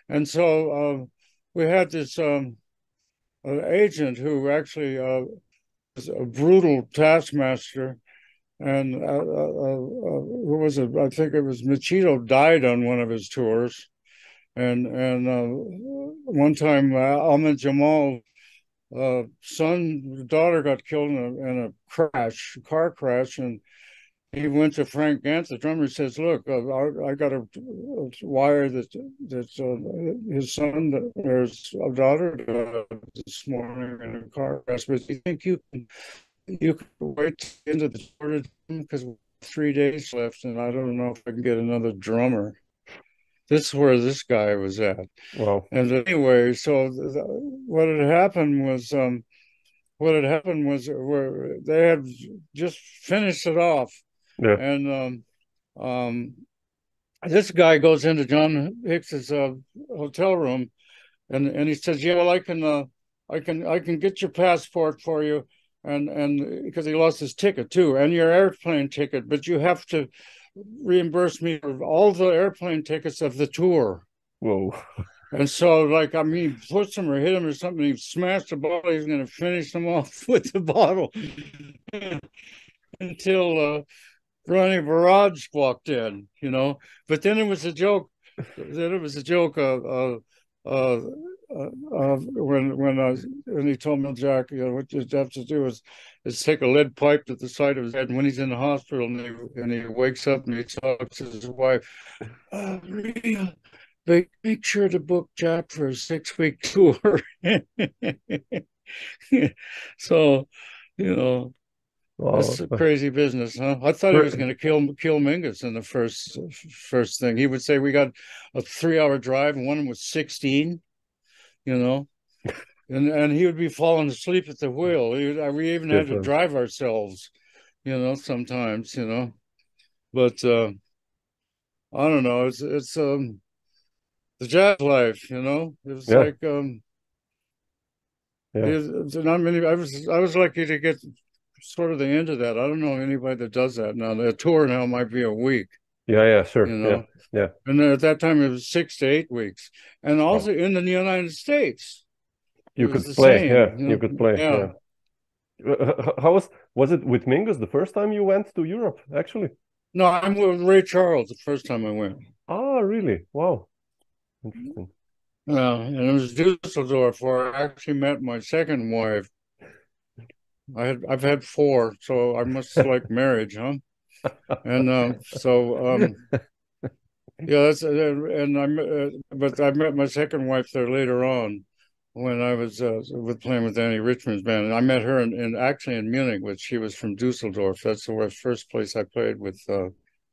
And so we had this agent who actually was a brutal taskmaster, and who was it? I think it was Machito died on one of his tours, and one time Ahmed Jamal's daughter got killed in a car crash, and he went to Frank Gantz, the drummer. He says, "Look, I got a wire that his son or his daughter this morning in a car crash. But do you think you can wait into the tour because 3 days left, and I don't know if I can get another drummer." This is where this guy was at. Wow. And anyway, so what had happened was where they had just finished it off. Yeah. And this guy goes into John Hicks's hotel room, and he says, "Yeah, well, I can get your passport for you, and because he lost his ticket too, and your airplane ticket, but you have to reimburse me for all the airplane tickets of the tour." Whoa. And so, like, I mean, he pushed him or hit him or something. He smashed the bottle. He's going to finish them off with the bottle until Ronnie Burrage walked in, But then it was a joke. When he told me, "Jack, what you have to do is take a lead pipe to the side of his head." And when he's in the hospital and he wakes up and he talks to his wife, "Maria, make sure to book Jack for a 6-week tour." So, Wow. that's a crazy business, huh? I thought he was going to kill Mingus in the first thing. He would say, "We got a 3-hour drive, and one was 16, and he would be falling asleep at the wheel. We even had to drive ourselves, sometimes, But I don't know. It's the jazz life, It was like not many. I was lucky to get sort of the end of that. I don't know anybody that does that now. The tour now might be a week. Yeah, sure. Yeah. And then at that time it was 6 to 8 weeks. And also in the United States, you could play. You could play. Yeah. How was it with Mingus the first time you went to Europe, actually? No, I'm with Ray Charles the first time I went. Oh, really? Wow. Interesting. Yeah, and it was Dusseldorf where I actually met my second wife. I've had 4, so I must like marriage, huh? And that's but I met my second wife there later on when I was playing with Dannie Richmond's band, and I met her actually in Munich, but she was from Dusseldorf. That's the first place I played with.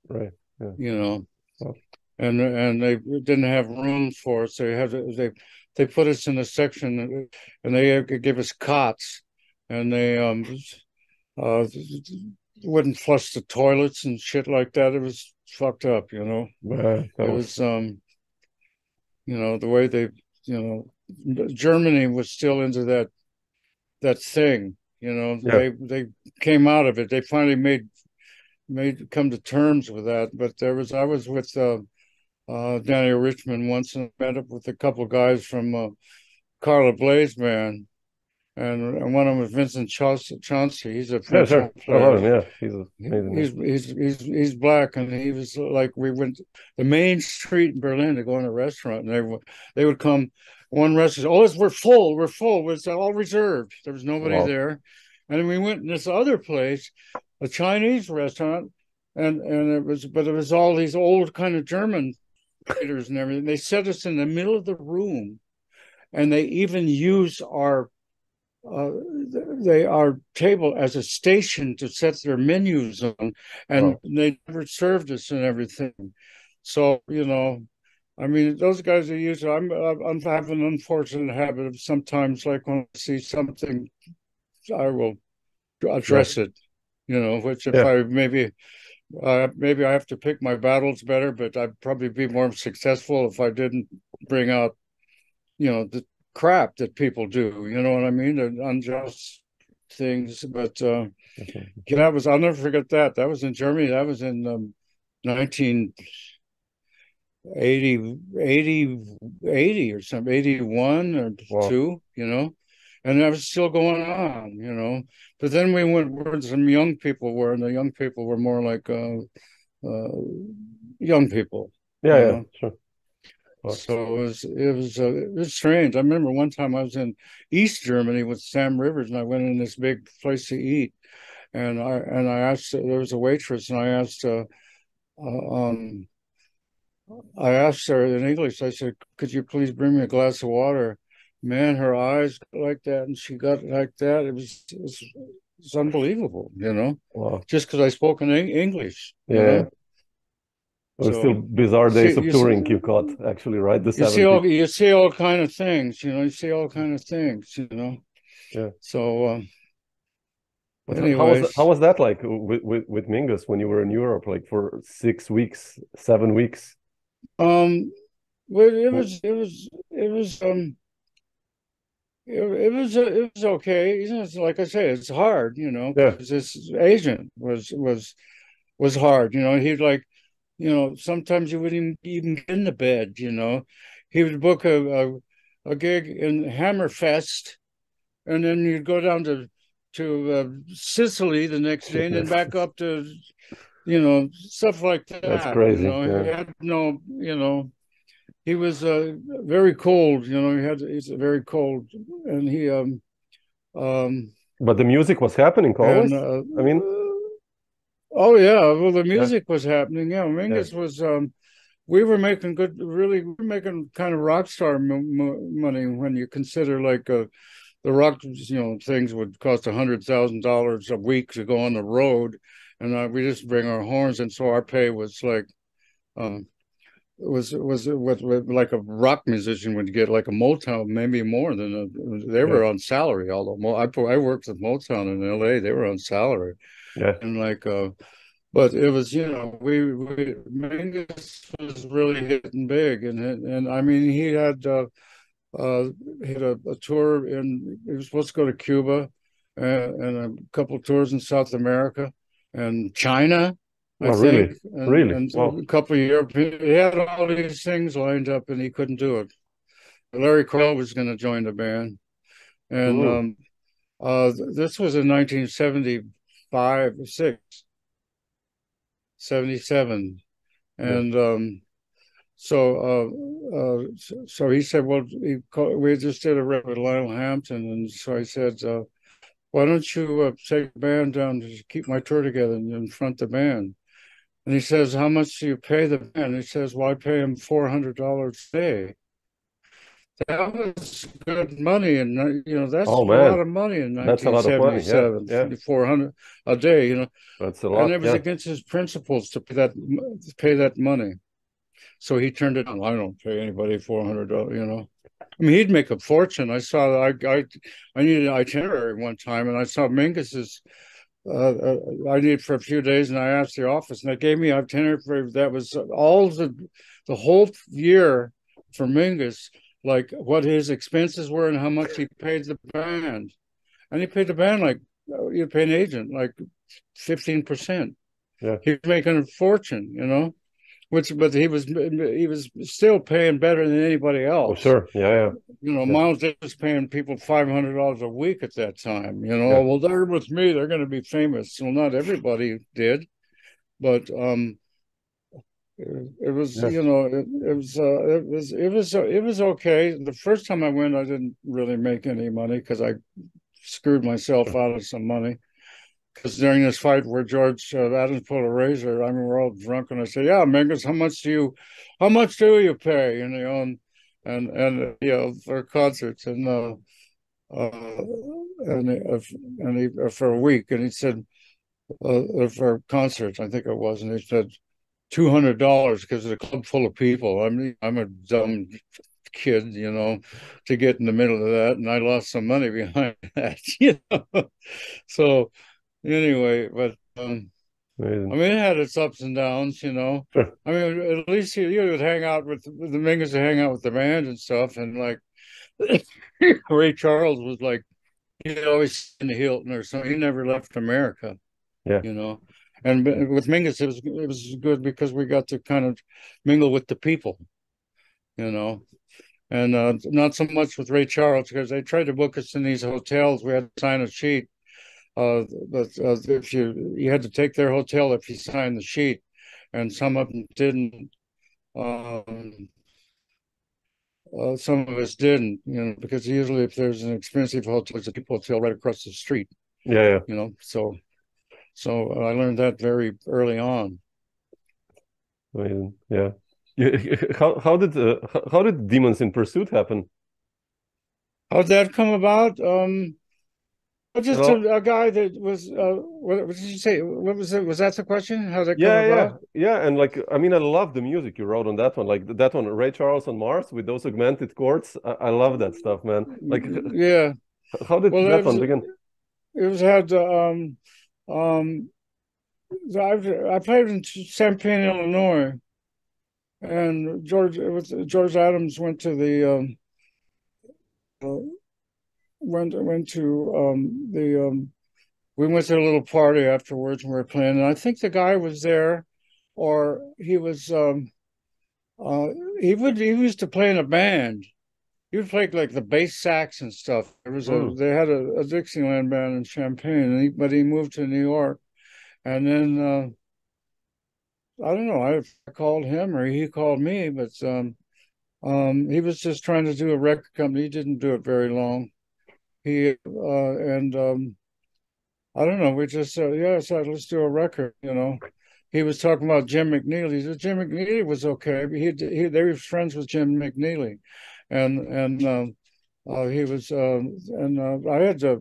Right. Yeah. Oh. And they didn't have room for us. They put us in a section, and they gave us cots. And they wouldn't flush the toilets and shit like that. It was fucked up, It was the way they, Germany was still into that thing, They came out of it. They finally made come to terms with that. But I was with Dannie Richmond once, and met up with a couple of guys from Carla Blaze band. and one of them was Vincent Chauncey. He's a French sure. player. He's amazing. He's black, and he was like, we went the main street in Berlin to go in a restaurant, and they would come. One restaurant, we're full. It's all reserved. There was nobody there, and we went in this other place, a Chinese restaurant, and it was all these old kind of German waiters and everything. They set us in the middle of the room, and they even used our table as a station to set their menus on, and they never served us and everything. So, I mean, those guys are used. I have an unfortunate habit of sometimes, like when I see something, I will address it. Which if I maybe I have to pick my battles better, but I'd probably be more successful if I didn't bring out, the crap that people do. You know what I mean? The unjust things. But I'll never forget that. That was in Germany. That was in 1980 or something, 81 or 2, and that was still going on, But then we went where some young people were, and the young people were more like young people. Sure. So it was strange. I remember one time I was in East Germany with Sam Rivers, and I went in this big place to eat, and I asked, there was a waitress, and I asked her in English. I said, "Could you please bring me a glass of water?" Man, her eyes like that, and she got like that. It was unbelievable, Wow. Just because I spoke in English. Yeah. It was still bizarre days of touring you caught, actually, right? You see all kind of things, You see all kind of things, Yeah. So, how was that like with Mingus when you were in Europe, like for 6 weeks, 7 weeks? Well, it was okay. Like I say, it's hard, because this agent was hard. He'd like, sometimes you wouldn't even get in the bed. He would book a gig in Hammerfest, and then you'd go down to Sicily the next day, and then back up to, stuff like that. That's crazy. He had no, he was very cold. He's very cold, and he But the music was happening always. I mean, oh yeah, well the music was happening. Yeah, Mingus was. We were making kind of rock star money when you consider like the rock, things would cost $100,000 a week to go on the road, and we just bring our horns, and so our pay was like. Was what like a rock musician would get, like a Motown, maybe more than they were on salary. Although I worked with Motown in LA, they were on salary. Yeah, and like but it was Mingus was really hitting big, and I mean he had a tour he was supposed to go to Cuba, and a couple of tours in South America and China. I think. Really? And a couple of years, he had all these things lined up, and he couldn't do it. Larry Crow was going to join the band, and this was in 1975 or 77, and so he said, well, we just did a rep at Lionel Hampton, and so I said, why don't you take the band down to keep my tour together and front the band? And he says, how much do you pay the band? He says, well, I pay him $400 a day. That was good money, and that's a lot of money in 1977. Yeah. 400 a day, That's a lot. And it was against his principles to pay that money. So he turned it down. I don't pay anybody $400. I mean, he'd make a fortune. I saw I needed an itinerary one time, and I saw Mingus's. I needed for a few days, and I asked the office, and they gave me an itinerary that was all the whole year for Mingus, like what his expenses were and how much he paid the band. And he paid the band like you pay an agent like 15%. Yeah, he was making a fortune, but he was still paying better than anybody else. Oh, sure. Yeah. Miles Davis was paying people $500 a week at that time. Yeah. Well, they're with me, they're going to be famous. Well, not everybody did, but it was, Yes. it was okay. The first time I went, I didn't really make any money because I screwed myself out of some money. Because during this fight where George Adams pulled a razor, I mean, we're all drunk, and I said, "Yeah, Mingus, how much do you pay?" And for concerts and he for a week, and he said for concerts, I think it was, and he said $200 because it's a club full of people. I mean, I'm a dumb kid, to get in the middle of that, and I lost some money behind that, So anyway, but I mean, it had its ups and downs, Sure. I mean, at least he would hang out with the Mingus, would hang out with the band and stuff, and like Ray Charles was like, he'd always in the Hilton or something. He never left America. Yeah. And with Mingus, it was good because we got to kind of mingle with the people, and not so much with Ray Charles because they tried to book us in these hotels. We had to sign a sheet. But if you had to take their hotel if you signed the sheet, and some of them didn't. Some of us didn't, because usually if there's an expensive hotel, there's a people hotel right across the street. Yeah. So I learned that very early on. Amazing. Yeah. How did Demons in Pursuit happen? How'd that come about? Just a guy that was what did you say? What was it? Was that the question? How did that come about? Yeah. And like, I mean, I love the music you wrote on that one. Like that one, Ray Charles on Mars with those augmented chords. I love that stuff, man. Like, yeah. How did that one begin? It was had I played in Champaign, Illinois, and George Adams went to the we went to a little party afterwards and we were playing, and I think the guy was there, or he was he used to play in a band. He would play like the bass sax and stuff. There was they had a Dixieland band in Champaign, but he moved to New York, and then I don't know. I called him or he called me, but he was just trying to do a record company. He didn't do it very long. He I don't know. We just said, let's do a record. He was talking about Jim McNeely. He said Jim McNeely was okay. They were friends with Jim McNeely, and he was and I had a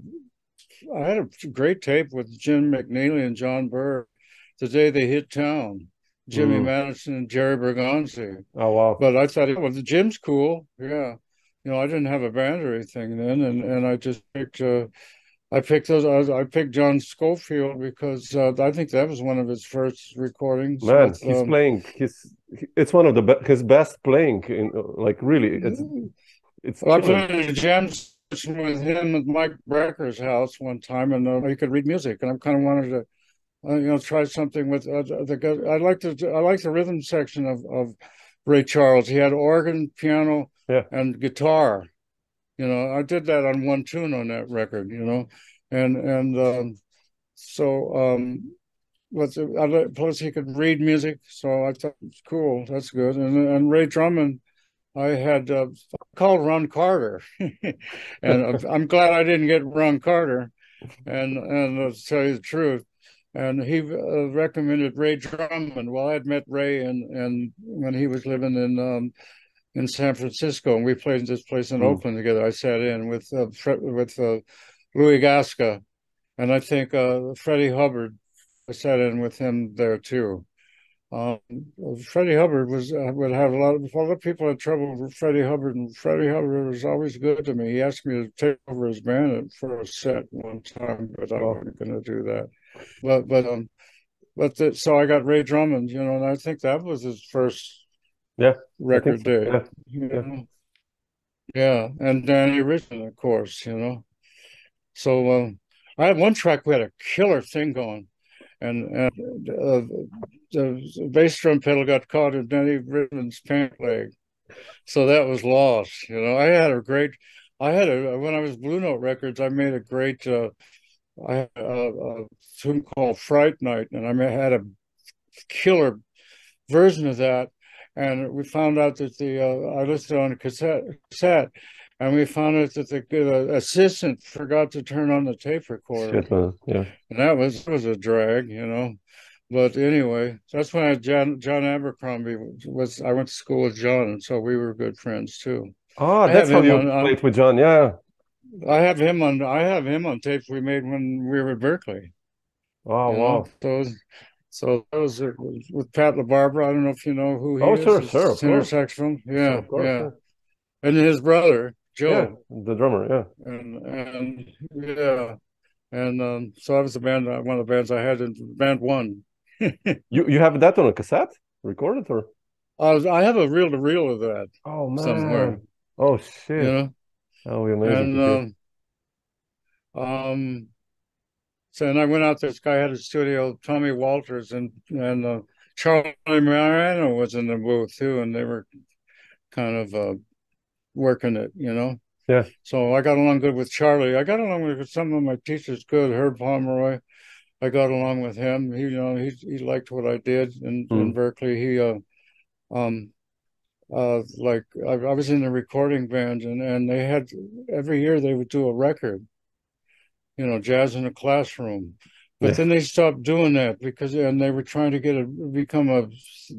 great tape with Jim McNeely and John Burr the day they hit town. Jimmy Madison and Jerry Bergonzi. Oh wow! But I thought, well, the Jim's cool. Yeah, I didn't have a band or anything then, and I just picked. I picked John Scofield because I think that was one of his first recordings. Man, he's playing it's one of his best playing in like really. It's. I played a jam session with him at Mike Brecker's house one time, and he could read music, and I kind of wanted to. Try something with the guy. I like the rhythm section of Ray Charles. He had organ, piano, and guitar. I did that on one tune on that record. Plus he could read music, so I thought it was cool. That's good. And Ray Drummond, I had called Ron Carter, and I'm glad I didn't get Ron Carter. And to tell you the truth. And he recommended Ray Drummond. Well, I had met Ray and when he was living in San Francisco, and we played in this place in Oakland together. I sat in with Louis Gasca, and I think Freddie Hubbard. I sat in with him there too. Freddie Hubbard would have a lot of people had trouble with Freddie Hubbard, and Freddie Hubbard was always good to me. He asked me to take over his band for a set one time, but I wasn't going to do that. So I got Ray Drummond, and I think that was his first record day. And Dannie Richmond, of course, So I had one track we had a killer thing going, the bass drum pedal got caught in Dannie Richmond's pant leg, so that was lost. You know, when I was Blue Note Records, I made a great I had a tune called Fright Night, and I had a killer version of that. And we found out that I listened on a cassette, and we found out that the assistant forgot to turn on the tape recorder. Shit, man. Yeah. And that was a drag, you know. But anyway, that's when John Abercrombie I went to school with John, and so we were good friends too. Oh, that's how you played with John. Yeah. I have him on tapes we made when we were at Berkeley. Oh, wow. So that was with Pat LaBarbera. I don't know if you know who he is. Oh, sure, tenor saxophone. Yeah, of course, yeah. And his brother, Joe. Yeah, the drummer, yeah. And yeah. And so that was one of the bands I had in band one. You have that on a cassette? Recorded or? I have a reel-to-reel of that. Oh, man. Somewhere. Oh, shit. You know? Oh, amazing. And so I went out there. This guy had a studio, Tommy Walters, and Charlie Mariano was in the booth too, and they were kind of working it, you know. Yeah. So I got along good with Charlie. I got along with some of my teachers good. Herb Pomeroy, I got along with him. He liked what I did in Berkeley. He like I was in the recording band, and they had every year they would do a record. You know, jazz in a classroom, but then they stopped doing that because they were trying to become a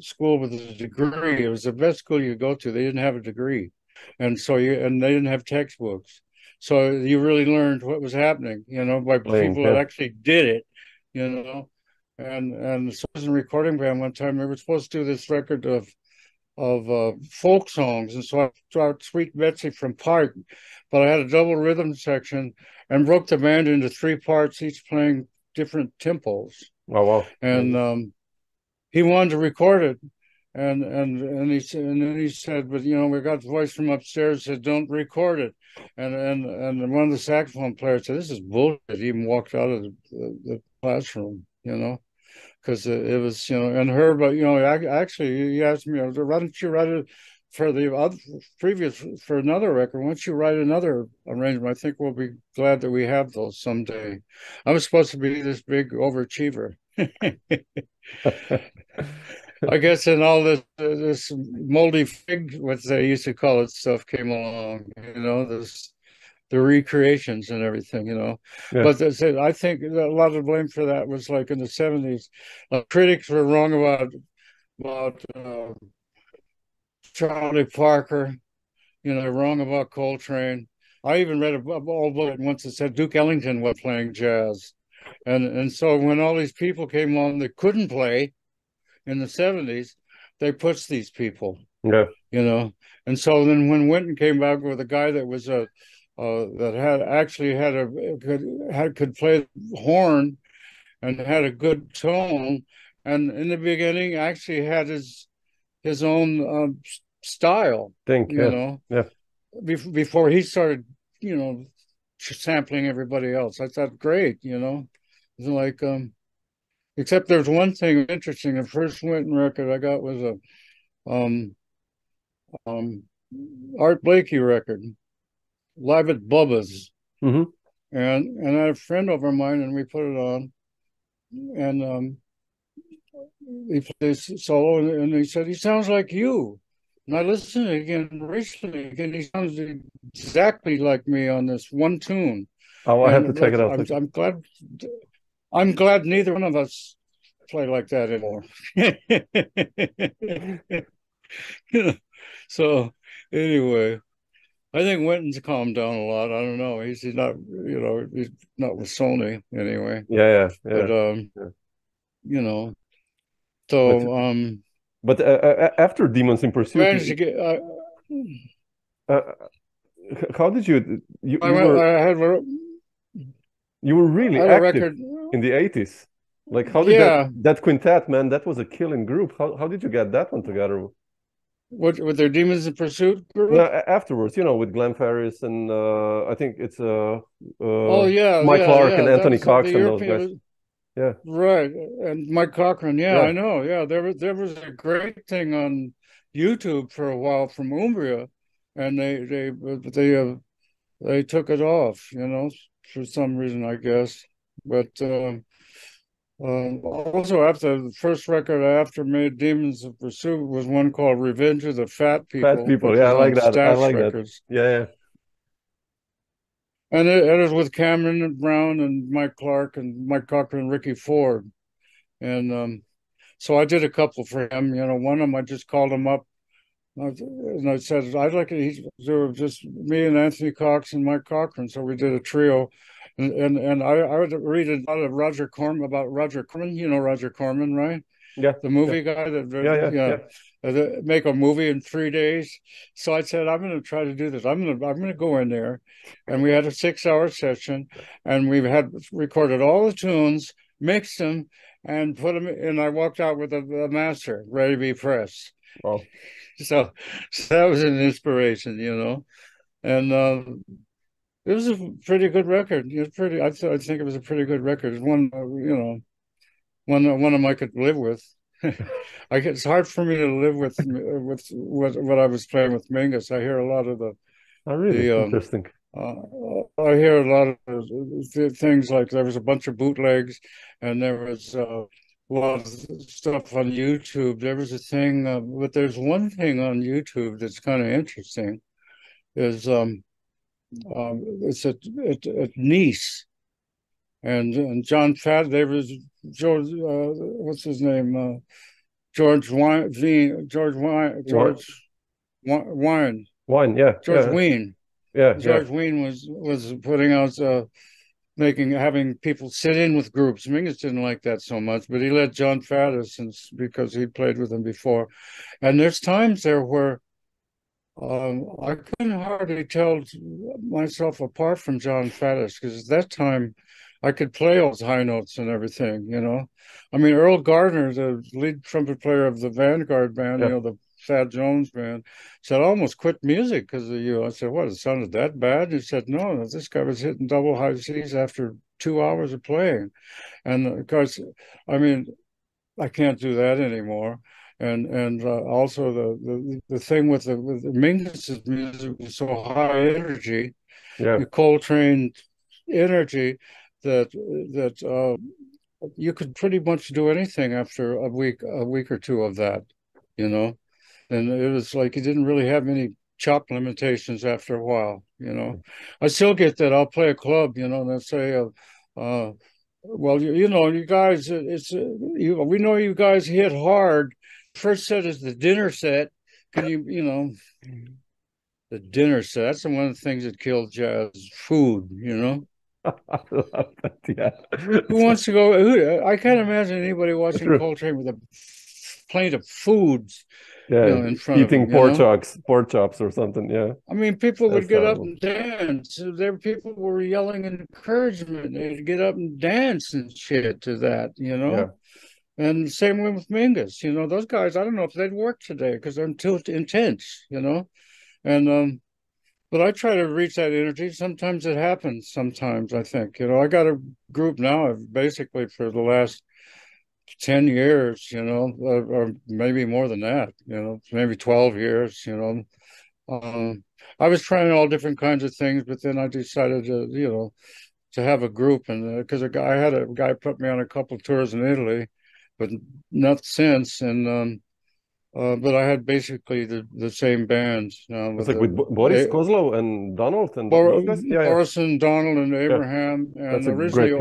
school with a degree. It was the best school you go to. They didn't have a degree, and they didn't have textbooks, so you really learned what was happening. You know, by people that actually did it. You know, and so I was in a recording band one time. They were supposed to do this record of folk songs, and so I started Sweet Betsy from Pike, but I had a double rhythm section and broke the band into 3 parts, each playing different tempos. Oh, wow. And he wanted to record it, and then he said, but you know, we got the voice from upstairs said, don't record it. And one of the saxophone players said, this is bullshit. He even walked out of the classroom, you know. Because it was, you know, and her, but you know, actually, he asked me, why don't you write it for for another record? Why don't you write another arrangement? I think we'll be glad that we have those someday. I was supposed to be this big overachiever. I guess, and all this moldy fig, what they used to call it, stuff came along. You know, the recreations and everything, you know. Yeah. But I think a lot of the blame for that was like in the 70s. Critics were wrong about Charlie Parker. You know, they're wrong about Coltrane. I even read a old book once that said Duke Ellington was playing jazz. And so when all these people came on that couldn't play in the 70s, they pushed these people. Yeah. You know. And so then when Winton came back with a guy that was that could play horn and had a good tone, and in the beginning actually had his own style. You know, before he started, you know, sampling everybody else. I thought great, you know, it's like except there's one thing interesting. The first Winton record I got was a Art Blakey record. Live at Bubba's, and I had a friend over of mine, and we put it on, and he plays solo, and he said he sounds like you, and I listened again recently, and he sounds exactly like me on this one tune. Oh, I have to check it out. I'm glad neither one of us play like that anymore. You know, so anyway. I think Winton's calmed down a lot. I don't know. He's not, you know, he's not with Sony anyway. Yeah. But you know, so But after Demons in Pursuit, managed to get. How did you were really active in the 80s? Like, how did that quintet, man? That was a killing group. How did you get that one together? With their Demons in Pursuit group? No, afterwards, you know, with Glenn Ferris and I think it's Mike Clark and Anthony Cox and those guys. Yeah. Right. And Mike Cochran, yeah, Yeah. I know. Yeah, there was a great thing on YouTube for a while from Umbria, and they took it off, for some reason, I guess. But also after the first record I after made, Demons of Pursuit, was one called Revenge of the Fat Fat People, people. which Yeah, I was like on that. I Stash like that. Records. Yeah, yeah. And it was with Cameron and Brown and Mike Clark and Mike Cochran and Ricky Ford. And so I did a couple for him. One of them I just called him up and I said, I'd like it. There were just me and Anthony Cox and Mike Cochran. So we did a trio. And I would read a lot of Roger Corman, about Roger Corman. You know Roger Corman, right? Yeah. The Yeah. movie guy that, Yeah, yeah, yeah, yeah. make a movie in 3 days. So I said, I'm going to try to do this. I'm going to go in there, and we had a 6-hour session, and we had recorded all the tunes, mixed them, and put them. And I walked out with a master ready to be pressed. Wow. So that was an inspiration. And it was a pretty good record. It was pretty. I think it was a pretty good record. It's one, one of them I could live with. It's hard for me to live with what I was playing with Mingus. I hear a lot of Oh, really? the Interesting. I hear a lot of the things, like there was a bunch of bootlegs, and there was a lot of stuff on YouTube. There was a thing, but there's one thing on YouTube that's kind of interesting. Is It's at Nice, and John Fat. There was George. What's his name? George Wine, George Wine, What? Wine, Wine. Yeah. George Yeah. Ween. Yeah. Yeah. George Ween was putting out having people sit in with groups. Mingus didn't like that so much, but he let John Faddis, because he played with him before. And there's times there where I couldn't hardly tell myself apart from John Faddis, because at that time I could play all those high notes and everything. I mean, Earl Gardner, the lead trumpet player of the Vanguard band, Yeah. the Thad Jones band, said, I almost quit music because of you. I said, what, it sounded that bad? He said, no, this guy was hitting double high C's after 2 hours of playing. And of course, I mean, I can't do that anymore. And also the thing with the Mingus's music was so high energy, Yeah. the Coltrane energy, that you could pretty much do anything after a week or two of that, you know. And it was like you didn't really have any chop limitations after a while, you know. I still get that. I'll play a club, and they'll say, well, you guys, we know you guys hit hard. First set is the dinner set. Can the dinner set? That's one of the things that killed jazz, food. I love that. Yeah. Who wants to go? I can't imagine anybody watching True. Coltrane with a plate of foods, Yeah. in front of Eating them. pork chops or something. Yeah. I mean, people would That's get up terrible. and dance. People were yelling encouragement. They'd get up and dance and shit to that, Yeah. And the same way with Mingus, those guys, I don't know if they'd work today because they're too intense. And but I try to reach that energy. Sometimes it happens. Sometimes I think, I got a group now, basically for the last 10 years, or maybe more than that, maybe 12 years, I was trying all different kinds of things, but then I decided to have a group, and because I had a guy put me on a couple of tours in Italy, but not since. And but I had basically the same bands now It's with like with Boris, Kozlov, and Donald, and those guys. Yeah. Yeah. Boris and Donald and Yeah. Abraham, That's and a great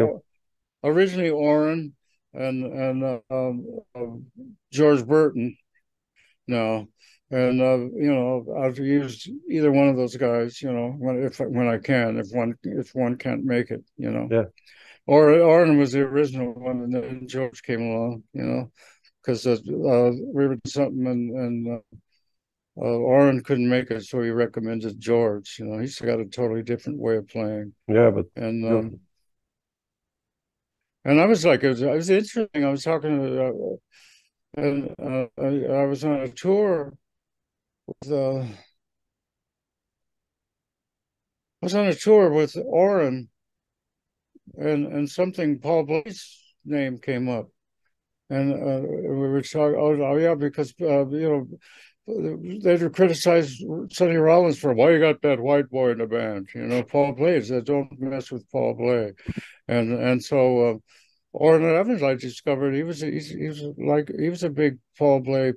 originally kill. Oren and George Burton. No, and I've used either one of those guys. When I can, if one can't make it. Yeah. Or Oren was the original one, and then George came along. Because we were doing something, and Oren couldn't make it, so he recommended George. He's got a totally different way of playing. Yeah, but And beautiful. I was like, it was interesting. I was talking to, and I was on a tour with, Oren, and something Paul Blaze name came up, and we were talking. Oh yeah, because they criticized Sonny Rollins for why you got that white boy in the band. Paul Bley said don't mess with Paul Bley, and so Orrin Evans, I discovered he was a big Paul Bley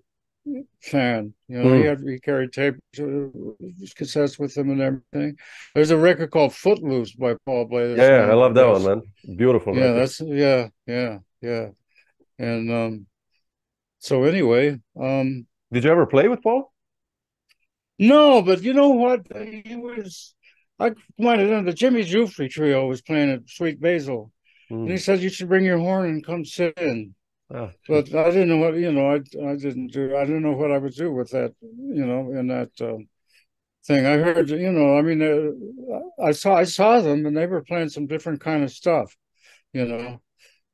fan. He carried tape cassettes with him and everything. There's a record called Footloose by Paul Bley. Yeah, I love that one, man. Beautiful yeah, record. yeah. And so anyway, did you ever play with Paul? No, but you know what? I pointed out the Jimmy Jufrey trio was playing at Sweet Basil. And he said, you should bring your horn and come sit in. But I didn't know what, I didn't know what I would do with that, in that thing. I heard, I saw them and they were playing some different kind of stuff, when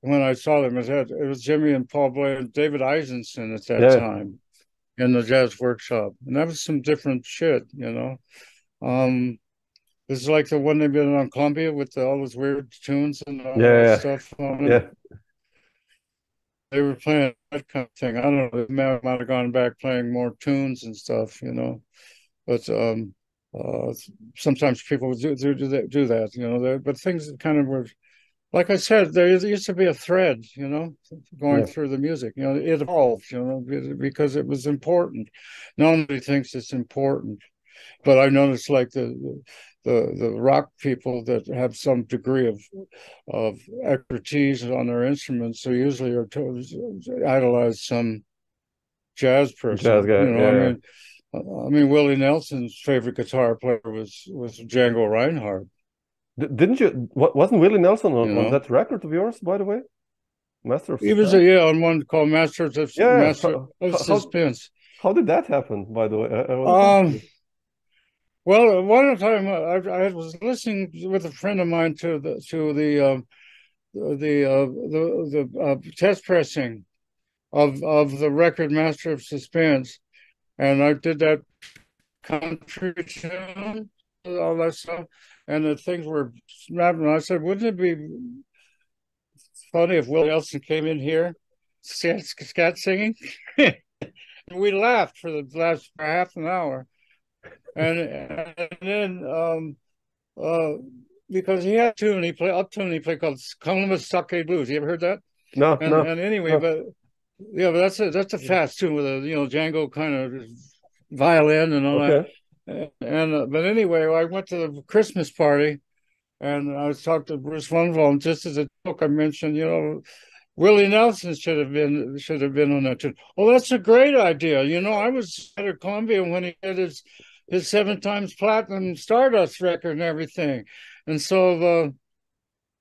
I saw them. It was Jimmy and Paul Bley and David Eisenson at that time in the Jazz Workshop. And that was some different shit, It's like the one they've been on Columbia with all those weird tunes and all that stuff on it. Yeah. They were playing that kind of thing. I don't know. They might have gone back playing more tunes and stuff, But sometimes people do that, But things that kind of were, like I said, there used to be a thread, going through the music. It evolved, because it was important. Nobody thinks it's important. But I noticed like the rock people that have some degree of expertise on their instruments, so usually are idolize some jazz person. Jazz guy, I mean, Willie Nelson's favorite guitar player was Django Reinhardt. Didn't you? Wasn't Willie Nelson on that record of yours, by the way? Master of Suspense? He was on one called Master of Suspense. How did that happen, by the way? Well, one time I was listening with a friend of mine to the test pressing of the record Master of Suspense, and I did that country tune, all that stuff, and the things were snapping. I said, wouldn't it be funny if Willie Nelson came in here, scat singing? And we laughed for the last half an hour. And then because he had a tune, he played called Columbus Stockade Blues. You ever heard that? No. And anyway, but that's a fast tune with a Django kind of violin and all that. And but anyway, I went to the Christmas party, and I was talking to Bruce Funval, and just as a joke, I mentioned, Willie Nelson should have been on that tune. Oh, that's a great idea. I was at Columbia when he did his 7 times platinum Stardust record and everything. And so,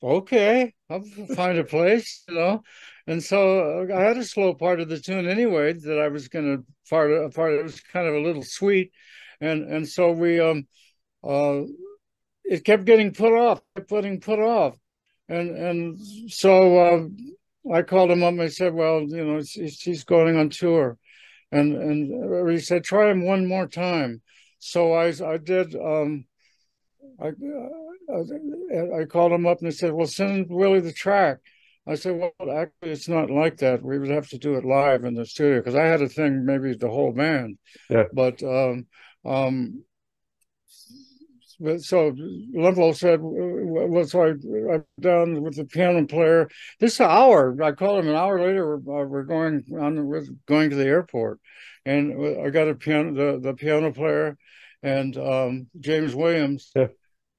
okay, I'll find a place, And so I had a slow part of the tune anyway that I was going to part. It was kind of a little sweet, and so we it kept getting put off, and so I called him up and I said, well, he's going on tour, and he said, try him one more time. So I did. I called him up and I said, well, send Willie the track. I said, well, actually, it's not like that. We would have to do it live in the studio, because I had a thing, maybe the whole band. Yeah. But so Limbo said, well, so I'm down with the piano player. This hour, I called him an hour later. We're going to the airport, and I got the piano player and James Williams,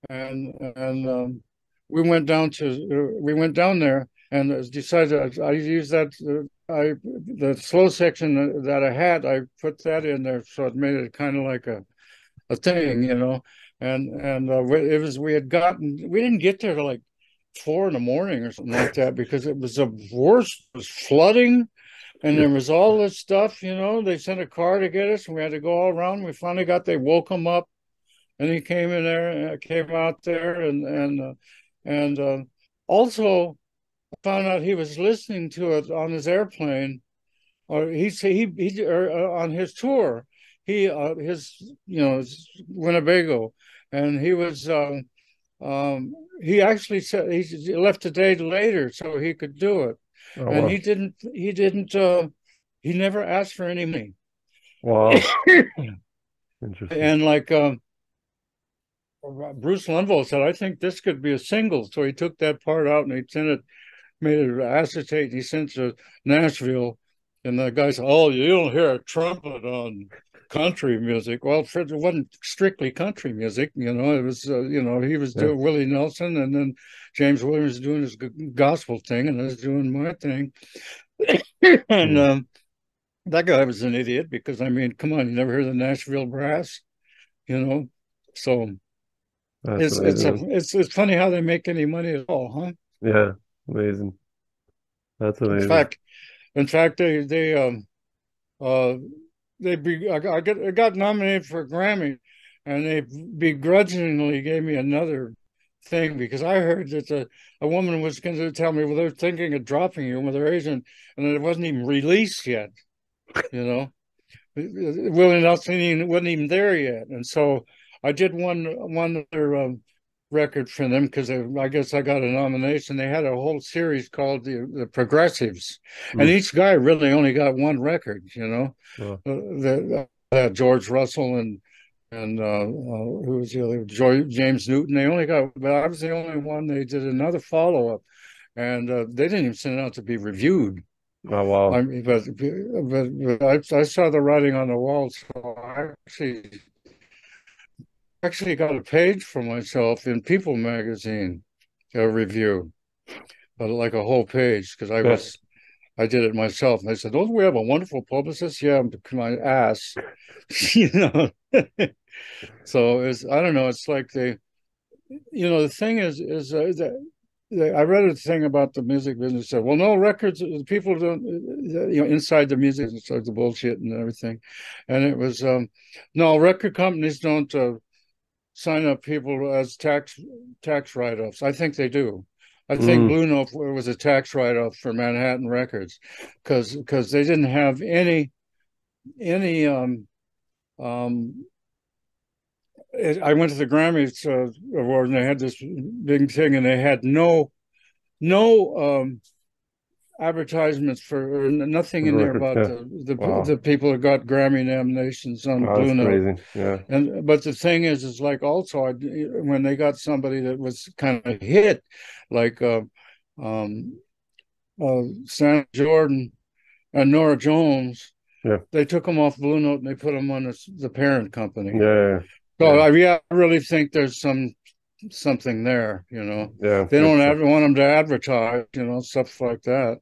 and we went down there and decided I used the slow section that I had. I put that in there, so it made it kind of like a thing, And we didn't get there till like 4 a.m. or something like that, because it was the worst. It was flooding, and there was all this stuff. They sent a car to get us, and we had to go all around. We finally they woke him up, and he came out there, and also I found out he was listening to it on his airplane, or he on his tour. His Winnebago. And he was he actually said he left a day later so he could do it. Oh, And wow. he never asked for any money. Wow. Interesting. And like Bruce Lundvall said, I think this could be a single. So he took that part out and he made it acetate. He sent it to Nashville. And the guy said, oh, you don't hear a trumpet on country music. Well, it wasn't strictly country music. It was, he was doing Willie Nelson, and then James Williams was doing his gospel thing, and I was doing my thing. And that guy was an idiot because, I mean, come on, you never heard the Nashville Brass, So it's funny how they make any money at all, huh? Yeah, amazing. That's amazing. In fact, I got nominated for a Grammy, and they begrudgingly gave me another thing because I heard that a woman was going to tell me, well, they're thinking of dropping you with their agent, and it wasn't even released yet. Willie Nelson wasn't even there yet, and so I did one other record for them because I guess I got a nomination. They had a whole series called the Progressives, and each guy really only got one record. George Russell and who was the other? James Newton. They only got, but I was the only one. They did another follow up, and they didn't even send it out to be reviewed. Oh, wow. But I saw the writing on the wall, so I actually got a page for myself in People magazine, a review, but like a whole page because I did it myself. And they said, "Don't we have a wonderful publicist?" Yeah, my ass, So I don't know. It's like the thing is that. I read a thing about the music business. Said, well, no records. People don't, inside the music, it's like the bullshit and everything. And it was no, record companies don't sign up people as tax write-offs. I think they do. I think Blue Note was a tax write-off for Manhattan Records because they didn't have any. I went to the Grammys award, and they had this big thing, and they had no advertisements for nothing in there about the people that got Grammy nominations on Blue Note. Crazy. Yeah. But the thing is like also when they got somebody that was kind of hit, like Sam Jordan and Nora Jones, they took them off Blue Note and they put them on the parent company. Yeah. So I really think there's something there, Yeah, they don't want them to advertise, stuff like that,